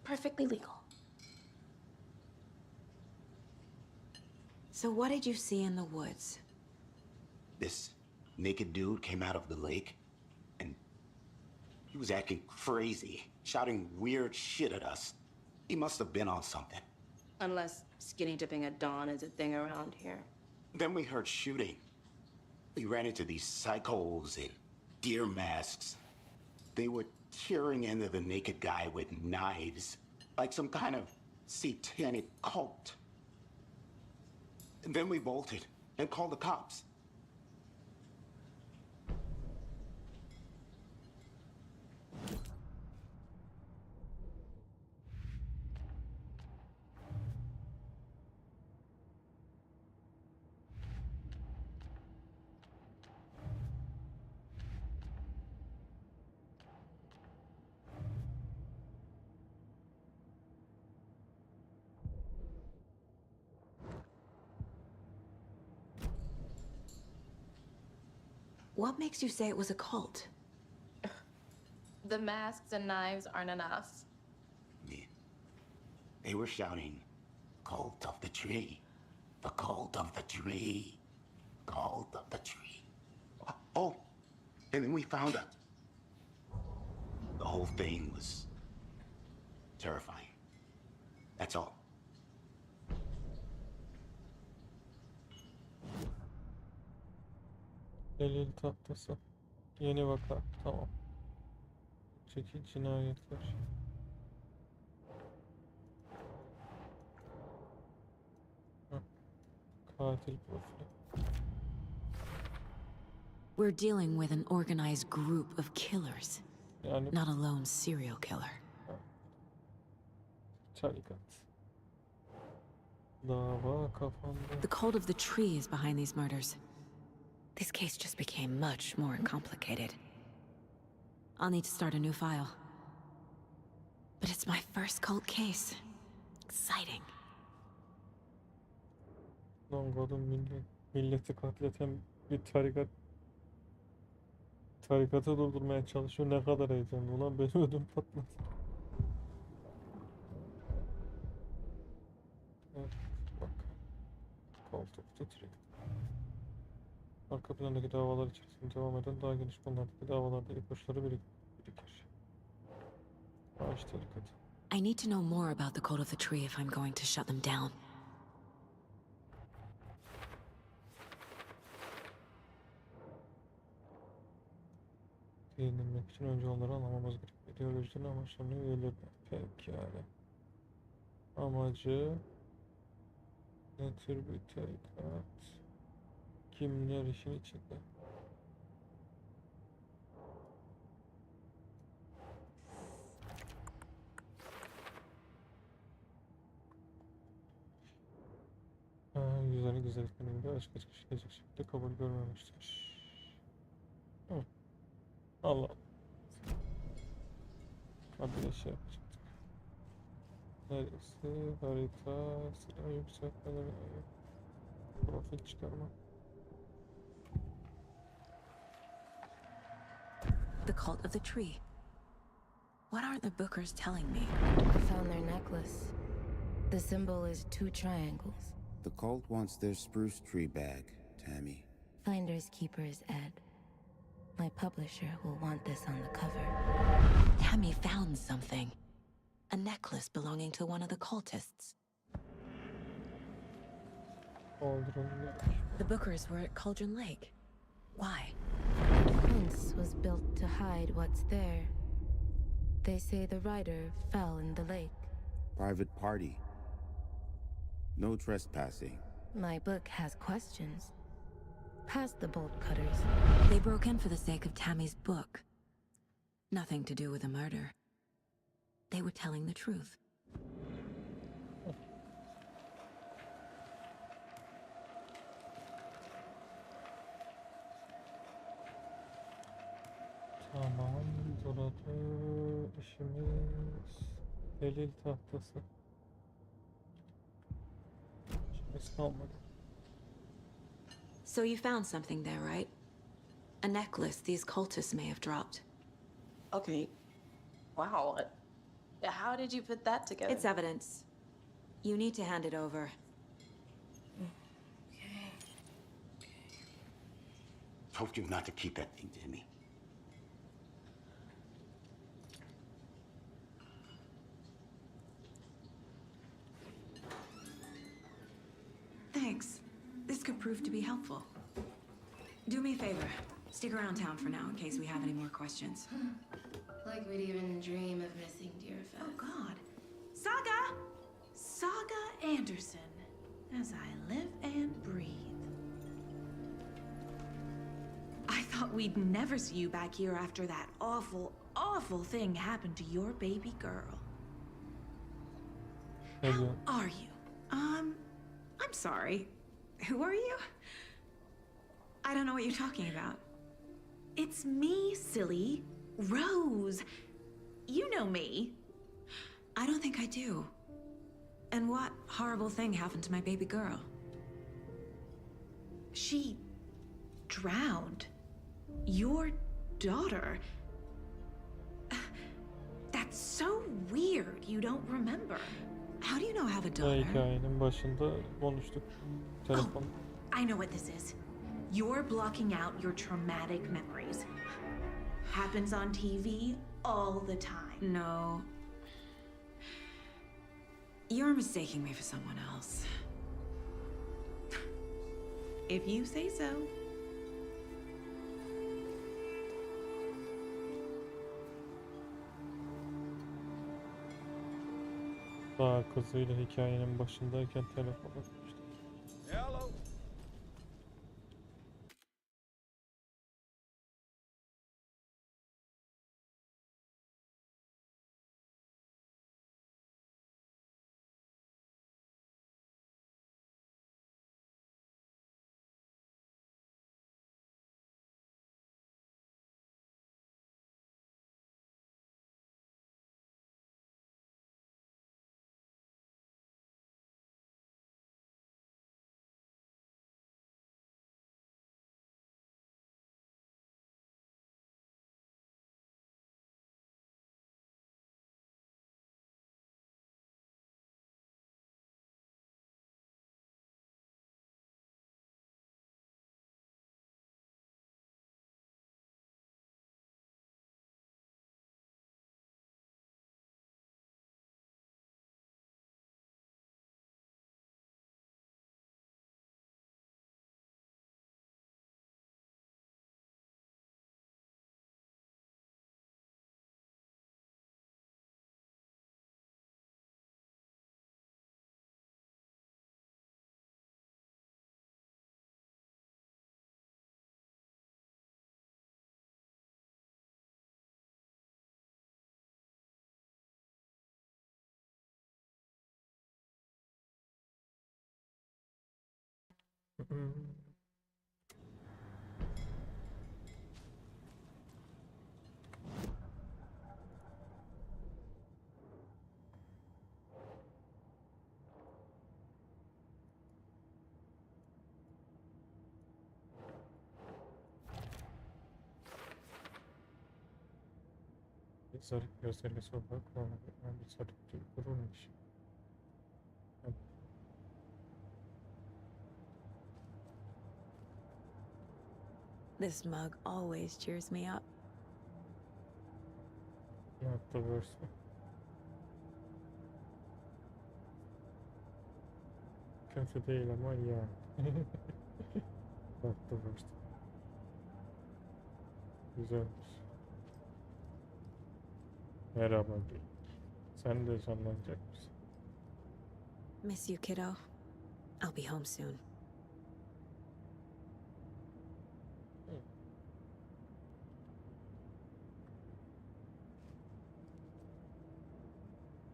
Perfectly legal. So what did you see in the woods? This naked dude came out of the lake, and he was acting crazy, shouting weird shit at us. He must have been on something. Unless skinny dipping at dawn is a thing around here. Then we heard shooting. We ran into these psychos in deer masks. They were tearing into the naked guy with knives, like some kind of satanic cult. And then we bolted and called the cops. What makes you say it was a cult? The masks and knives aren't enough. Yeah. They were shouting, "Cult of the tree. The cult of the tree. Cult of the tree." Oh, and then we found out. The whole thing was terrifying. That's all. Delil tahtası. Yeni vaka. Tamam. Çekil cinayetler. Heh. Katil profili. We're dealing with an organized group of killers, Yani not a lone serial killer. tarikat. Dava kafamda. The cult of the tree is behind these murders. This case just became much more complicated. I'll need to start a new file. But it's my first cult case. Exciting. Lan kadın milleti katleten bir tarikatı durdurmaya çalışıyor. Ne kadar heyecanlı. Ulan benim ödüm patladı. Evet, bak. Koltuk titriyor. Arka plandaki davalar içerisinde devam eden daha geniş konulardaki davalarda ipuçları birikir. Bağış tarikatı. I need to know more about the cult of the tree if I'm going to shut them down. Değinilmek için önce onları anlamamız gerek. İdeolojilerin amaçlarını üyelerine. Pekala. Amacı ne tür bir tarikat? Kimler işin içinde? Yüzlerini güzelliklerinin de açık açık işleyecek şekilde kabul görmemiştir. Hı. Allah. Hadi şey yapacaktık. Neresi? Harita, silah yükseltmeleri, profil çıkarma. The cult of the tree. What aren't the Bookers telling me? I found their necklace. The symbol is 2 triangles. The cult wants their spruce tree bag, Tammy. Finders keepers, Ed. My publisher will want this on the cover. Tammy found something. A necklace belonging to one of the cultists. The Bookers were at Cauldron Lake. Why? The fence was built to hide what's there. They say the rider fell in the lake. Private party. No trespassing. My book has questions. Past the bolt cutters. They broke in for the sake of Tammy's book. Nothing to do with the murder. They were telling the truth. Tamam, burada işimiz delil tahtası. İşimiz kalmadı. So you found something there, right? A necklace these cultists may have dropped. Okay. Wow. How did you put that together? It's evidence. You need to hand it over. Told you not to keep that thing, Timmy. Thanks. This could prove to be helpful. Do me a favor. Stick around town for now in case we have any more questions. Like we'd even dream of missing dear Fez. Oh, God. Saga Anderson. As I live and breathe. I thought we'd never see you back here after that awful, awful thing happened to your baby girl. How are you? I'm sorry. Who are you? I don't know what you're talking about. It's me, silly. Rose. You know me. I don't think I do. And what horrible thing happened to my baby girl? She drowned. Your daughter? That's so weird you don't remember. How do you know I have a Ve daughter? hikayenin başında konuştuk. Telefon. I know what this is. You're blocking out your traumatic memories. Happens on TV all the time. No. You're mistaking me for someone else. If you say so. Daha kızıyla hikayenin başındayken telefon açmıştı. Hello. Zarif gözlerle sokağa kullanmak. Bir zarif dururmuş. This mug always cheers me up. Not the worst. Kötü değil ama ya. Not the worst. Güzelmiş. Merhaba Gül. Sen de canlanacak mısın? Miss you, kiddo. I'll be home soon.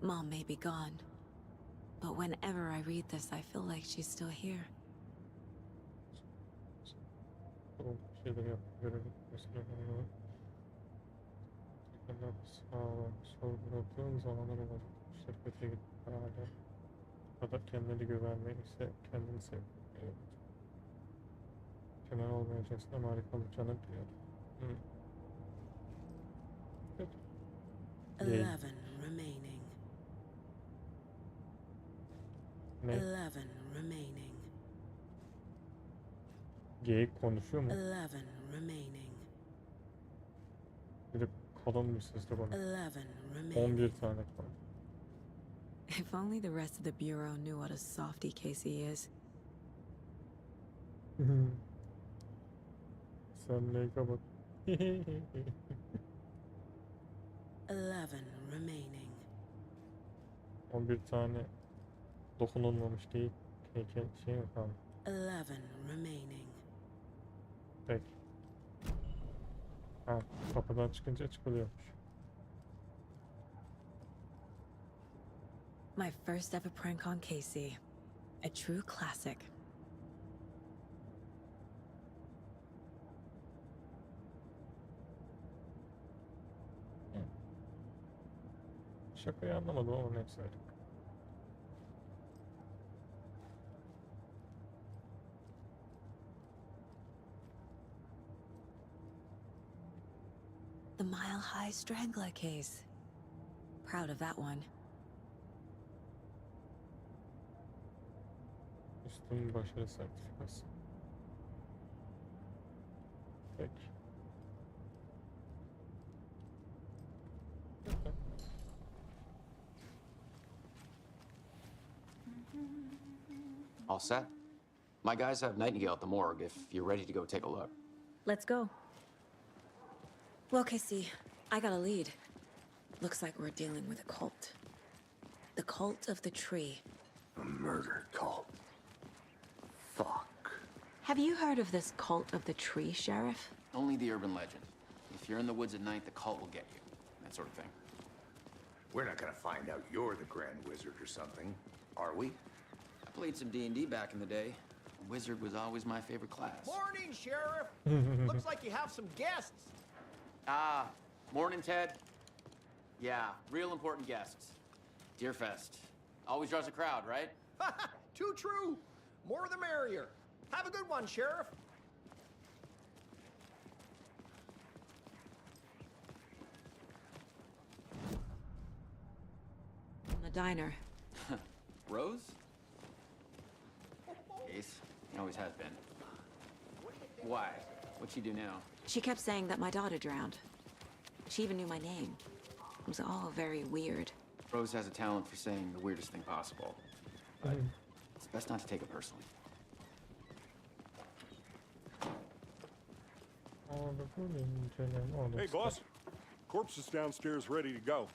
Mom may be gone, but whenever I read this, I feel like she's still here. Şeyleri yap, görelim. Mesela sorguladığın zamanlar olacak. Şirkete gidip hala kadar kendine güvenmeliyse kendini sev. Evet. Kenar olmayacaksın ama harika olacağını biliyorum. Kötü. 11 remaining. Ne? 11 remaining. Geyik konuşuyor mu? 11 remaining. Bir de kalın bir sesle bana. 11 remaining. 11 tane kaldı. If only the rest of the Bureau knew what a softy Casey is. Sen ne kapat. 11 remaining. 11 tane dokunulmamış geyik heykel şey mi kaldı? 11 remaining. Peki. Ha, kapıdan çıkınca çıkılıyormuş. My first ever prank on Casey. A true classic. Şakayı anlamadım ama neyse artık. mile-high strangler case. Proud of that one. Üstün başarı sertifikası. Peki. All set? My guys have Nightingale at the morgue if you're ready to go take a look. Let's go. Well, Casey, I got a lead. Looks like we're dealing with a cult. The cult of the tree. A murder cult. Fuck. Have you heard of this cult of the tree, Sheriff? Only the urban legend. If you're in the woods at night, the cult will get you. That sort of thing. We're not gonna find out you're the Grand Wizard or something, are we? I played some D&D back in the day. Wizard was always my favorite class. Morning, Sheriff. Looks like you have some guests. Ah, morning, Ted. Yeah, real important guests. Deerfest. Always draws a crowd, right? Too true. More the merrier. Have a good one, Sheriff. The diner. Rose? Ace. He always has been. Why? What'd she do now? She kept saying that my daughter drowned. She even knew my name. It was all very weird. Rose has a talent for saying the weirdest thing possible. But it's best not to take it personally. Hey, boss. Corpse is downstairs ready to go.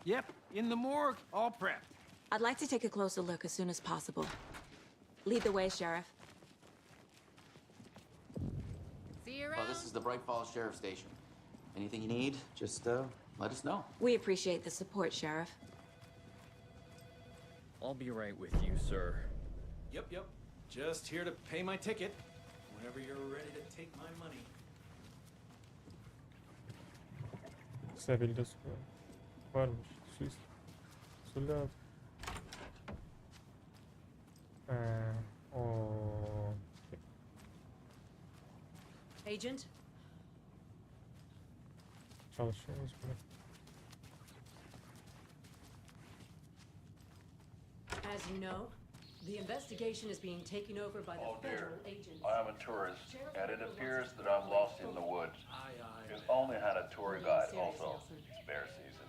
Yep, in the morgue, all prepped. I'd like to take a closer look as soon as possible. Lead the way, Sheriff. See you Well, this is the Bright Falls Sheriff Station. Anything you need, just let us know. We appreciate the support, Sheriff. I'll be right with you, sir. Yep. Just here to pay my ticket. Whenever you're ready to take my money. Sebilde su varmış. Su lazım. O. Agent? Çalışıyoruz bile. As you know, the investigation is being taken over by the federal agents. I am a tourist, and it appears that I'm lost in the woods. You've only had a tour guide also. It's bear season.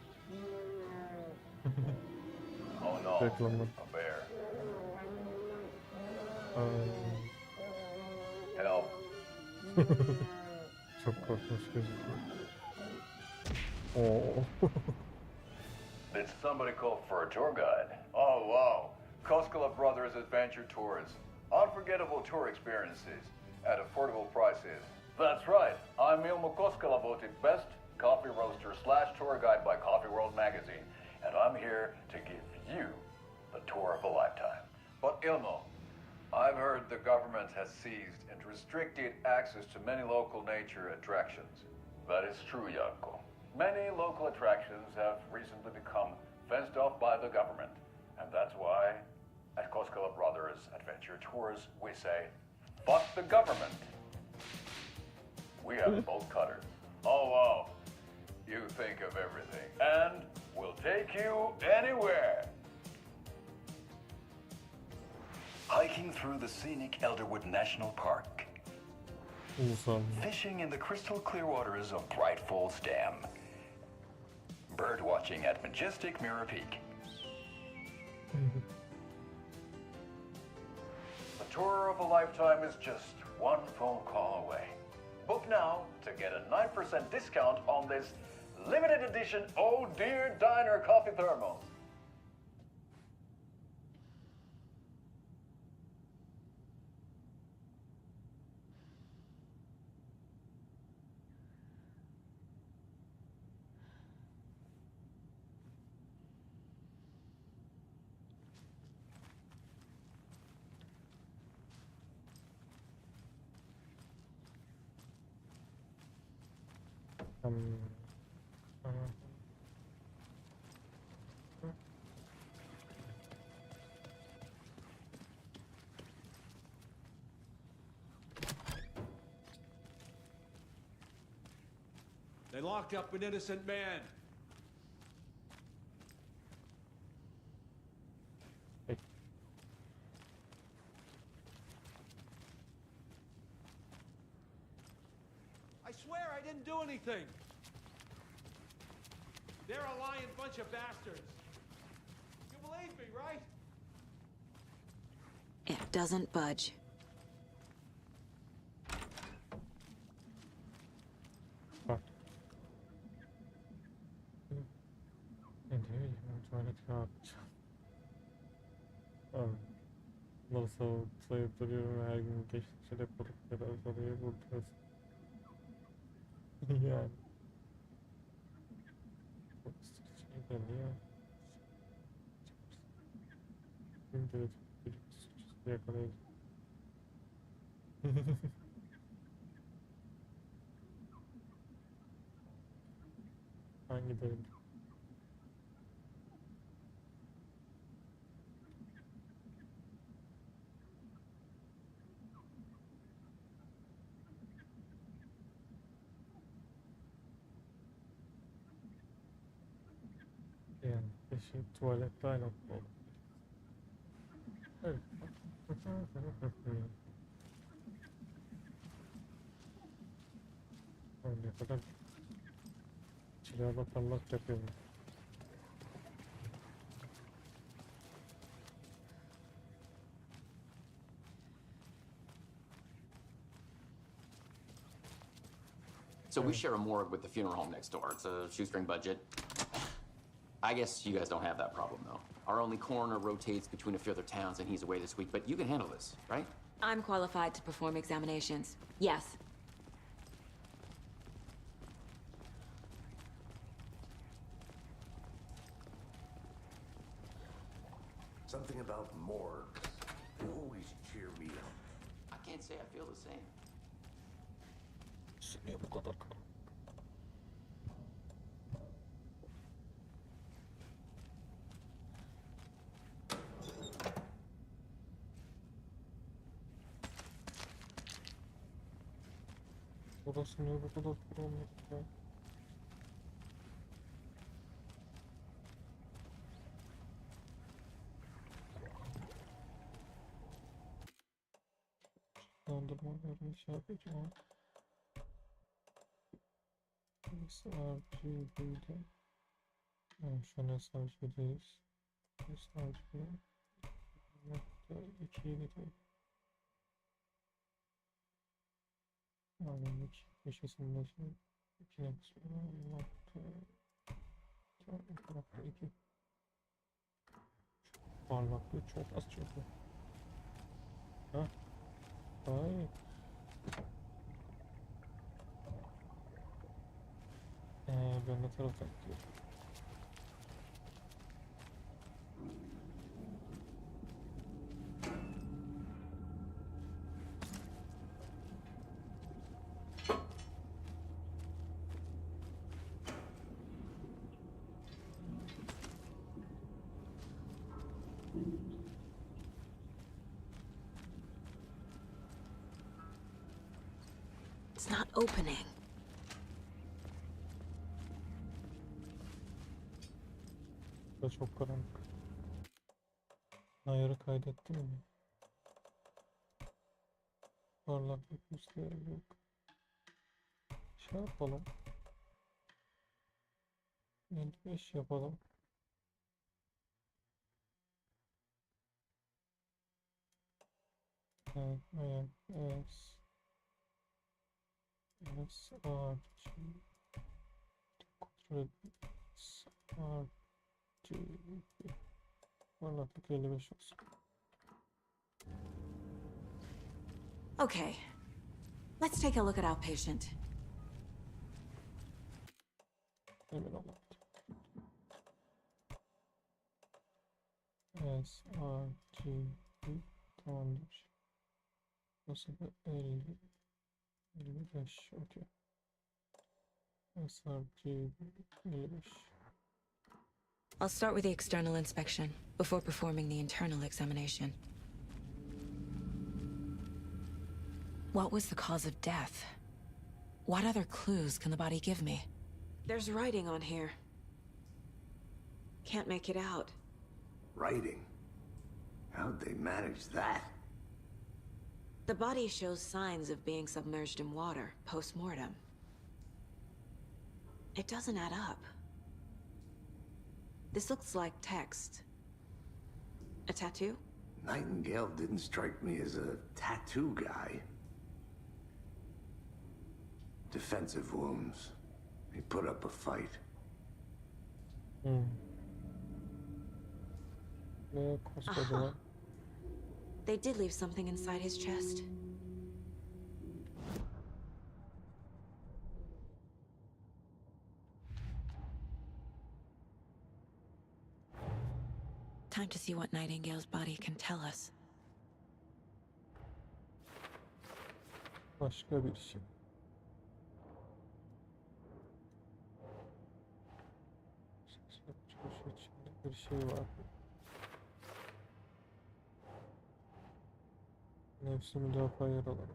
Oh no, a bear. Help. Çok korkmuş gözüküyor. Oo. Did somebody call for a tour guide? Oh wow, Koskela Brothers Adventure Tours. Unforgettable tour experiences at affordable prices. That's right, I'm Ilmo Koskela, voted best coffee roaster / tour guide by Coffee World magazine, and I'm here to give you the tour of a lifetime. But Ilmo, I've heard the government has seized and restricted access to many local nature attractions. That is true, Janko. Many local attractions have recently become fenced off by the government, and that's why at Koskela Brothers Adventure Tours we say, fuck the government. We have bolt cutters. Oh wow, you think of everything, and we'll take you anywhere. Hiking through the scenic Elderwood National Park. Fishing in the crystal clear waters of Bright Falls Dam. Bird watching at majestic Mirror Peak. The tour of a lifetime is just one phone call away. Book now to get a 9% discount on this limited edition Oh Dear Diner coffee thermos. They lost lock up an innocent man. I swear I didn't do anything. They're a lying bunch of bastards. You believe me, right? It doesn't budge. Bak. Ne diyor ya? Tuvalet yapacağım. Nasıl sayıp duruyorum her gün geçtikçe depolikleri azalıyor burada. Yani. Çok ısıtıcı geliyor. Şimdi de bir suçüstü yakalayacağım. Hangi bölüm? Yani eşi tuvalette aynı oldu. Evet. Ne kadar çilağla parlak yapıyorum. So we share a morgue with the funeral home next door. It's a shoestring budget. I guess you guys don't have that problem, though. Our only coroner rotates between a few other towns, and he's away this week. But you can handle this, right? I'm qualified to perform examinations. Yes. Something about morgues. They always cheer me up. I can't say I feel the same. Niye bu kadar? Burası niye bu kadar karanlık ya? Dondurmalarını şey yapacağım. SRGB'de. Yani şu an SRG'deyiz. SRG. Nokta 2'ye gidiyor. Yani 2 köşesinde şimdi 2 nokta 2. Parlaklığı çok az çünkü. Ha? Hayır. Ben ne taraftan gidiyorum? It's not opening. Burada çok karanlık. Ayarı kaydettim mi? Parlaklık üstleri yok. Şey yapalım. 55 yapalım. Evet, evet. SRG kontrol SRG parlaklık 55 olsun. Okay. Let's take a look at our patient. Emin olamadım. SRG tamamdır. Nasıl 50 55 okey. SRG 55. I'll start with the external inspection before performing the internal examination. What was the cause of death? What other clues can the body give me? There's writing on here. Can't make it out. Writing? How'd they manage that? The body shows signs of being submerged in water, post-mortem. It doesn't add up. This looks like text. A tattoo? Nightingale didn't strike me as a tattoo guy. Defensive wounds. He put up a fight. Koskocaman. They did leave something inside his chest. Time to see what Nightingale's body can tell us. Başka bir şey. Şu içinde bir şey var. Nefsi müdafaa yaraları.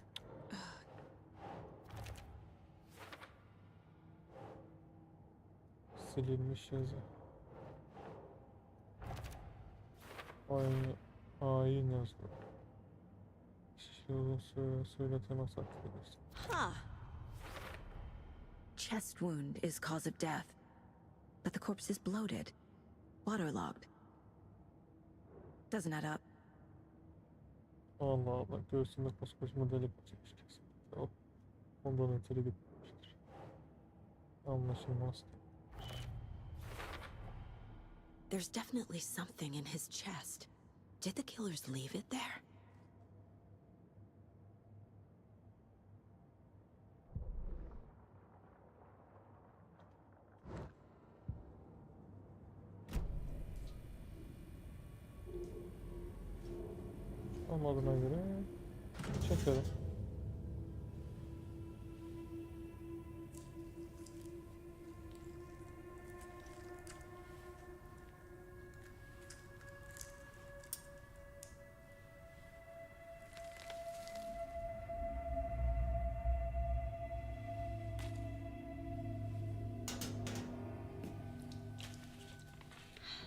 Silinmiş yazı. Ayin yazdı. Söyleteme saklıyoruz. Huh. Chest wound is cause of death, but the corpse is bloated, waterlogged. Doesn't add up. Allah Allah, göğsünde koskocaman delik çıkmış kesinlikle. O, ondan ötürü gitmiştir. Anlaşılmaz. There's definitely something in his chest. Did the killers leave it there? Olmadığına göre çekelim.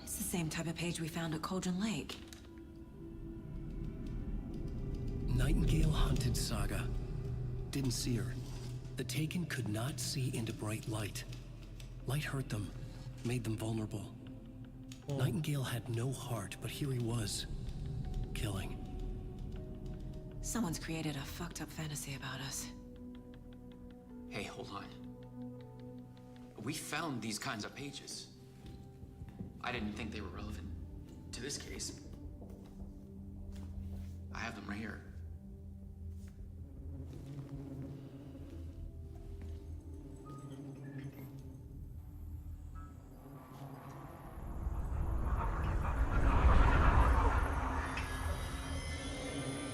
It's the same type of page we found at Cauldron Lake. Nightingale hunted Saga. Didn't see her. The Taken could not see into bright light. Light hurt them, made them vulnerable. Nightingale had no heart, but here he was, killing. Someone's created a fucked up fantasy about us. Hey, hold on. We found these kinds of pages. I didn't think they were relevant to this case. I have them right here.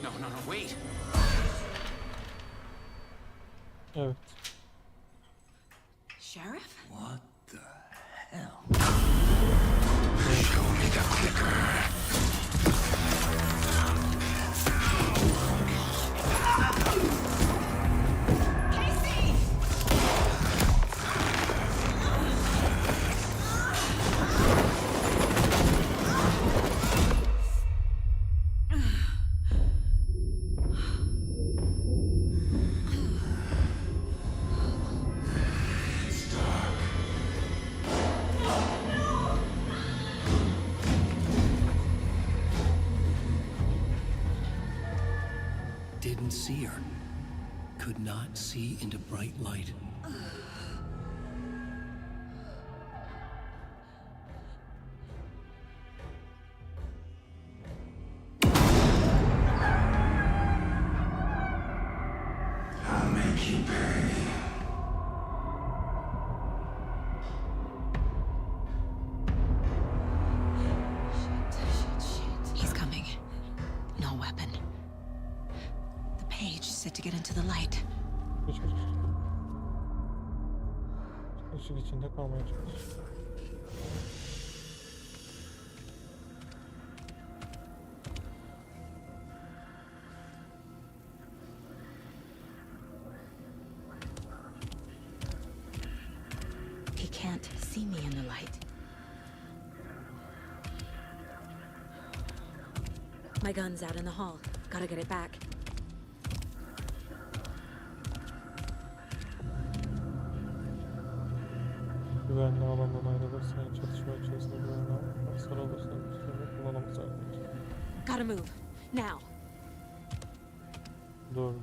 No, wait! Evet. Sheriff? What the hell? Show me the clicker. Didn't see her. Could not see into bright light. I'll make you pay. He's coming. No weapon. The page said to get into the light. Geç. Işık içinde kalmaya çalış. He My gun's out in the hall. Gotta get it back. Güvenli alandan ayrılırsan çatışma içerisinde güvenli alandan sarılırsan üstünde kullanamaz ayrılır. Gotta move. Now. Dur.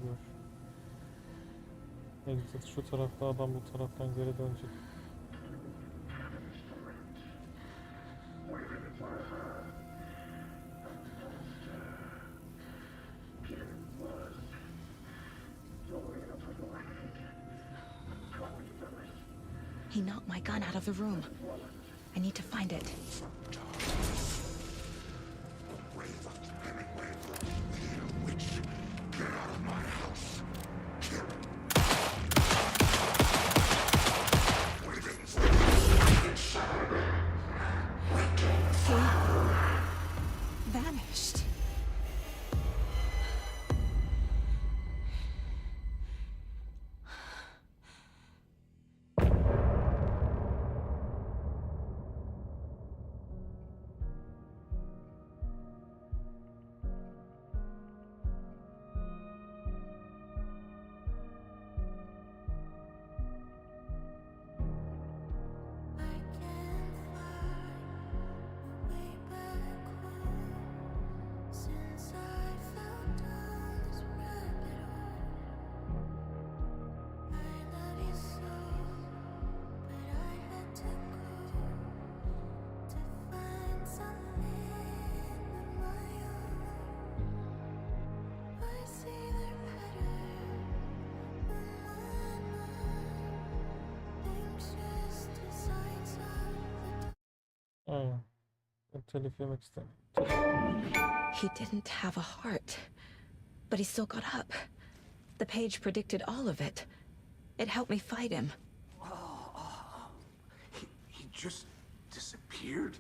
Exit şu tarafta, adam bu taraftan geri dönecek. He knocked my gun out of the room. I need to find it. Vanished. Aynen. Telif yemek istemiyorum. He didn't have a heart, but he still got up. The page predicted all of it. It helped me fight him. He just disappeared?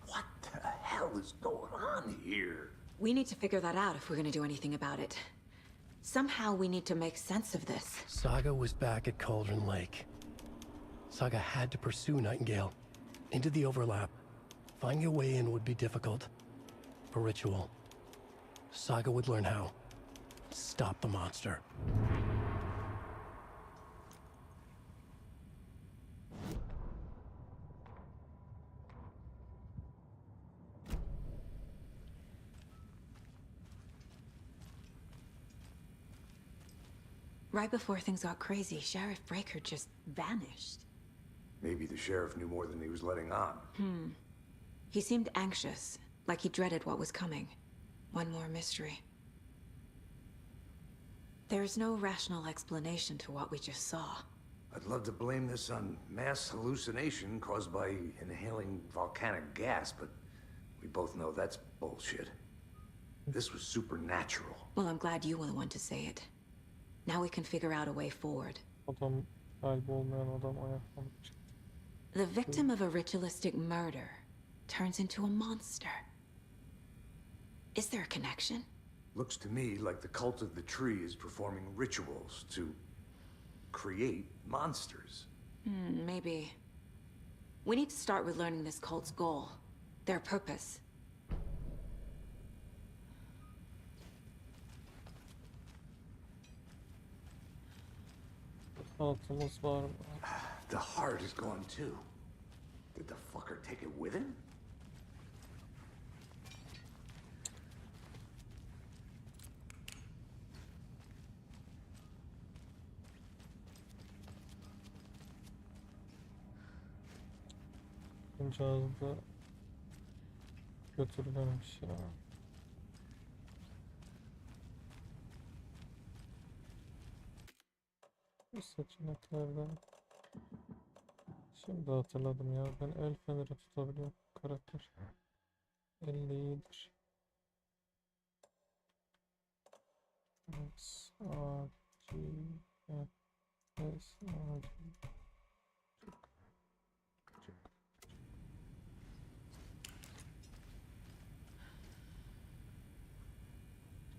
What the hell is going on here? We need to figure that out if we're gonna do anything about it. Somehow we need to make sense of this. Saga was back at Cauldron Lake. Saga had to pursue Nightingale into the overlap. Finding a way in would be difficult. For ritual, Saga would learn how. Stop the monster. Right before things got crazy, Sheriff Breaker just vanished. Maybe the sheriff knew more than he was letting on. He seemed anxious, like he dreaded what was coming. One more mystery. There's no rational explanation to what we just saw. I'd love to blame this on mass hallucination caused by inhaling volcanic gas, but we both know that's bullshit. This was supernatural. Well, I'm glad you were the one to say it. Now we can figure out a way forward. Adam kalbi olmayan adam ayaklanmış. The victim of a ritualistic murder turns into a monster. Is there a connection? Looks to me like the cult of the tree is performing rituals to create monsters. Maybe. We need to start with learning this cult's goal, their purpose. Altımız var mı? The heart is gone too. Did the fucker take it with him? Cihazı da götürmemiş ya. Bu seçeneklerden şimdi hatırladım ya, ben el feneri tutabiliyorum karakter. Elle iyidir. S, A, G, F, S, A, G.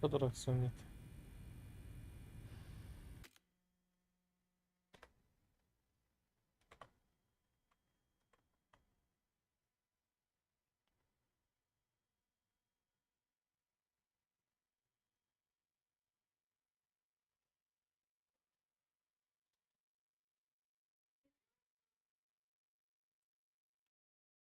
Bu kadar aksiyon yeter.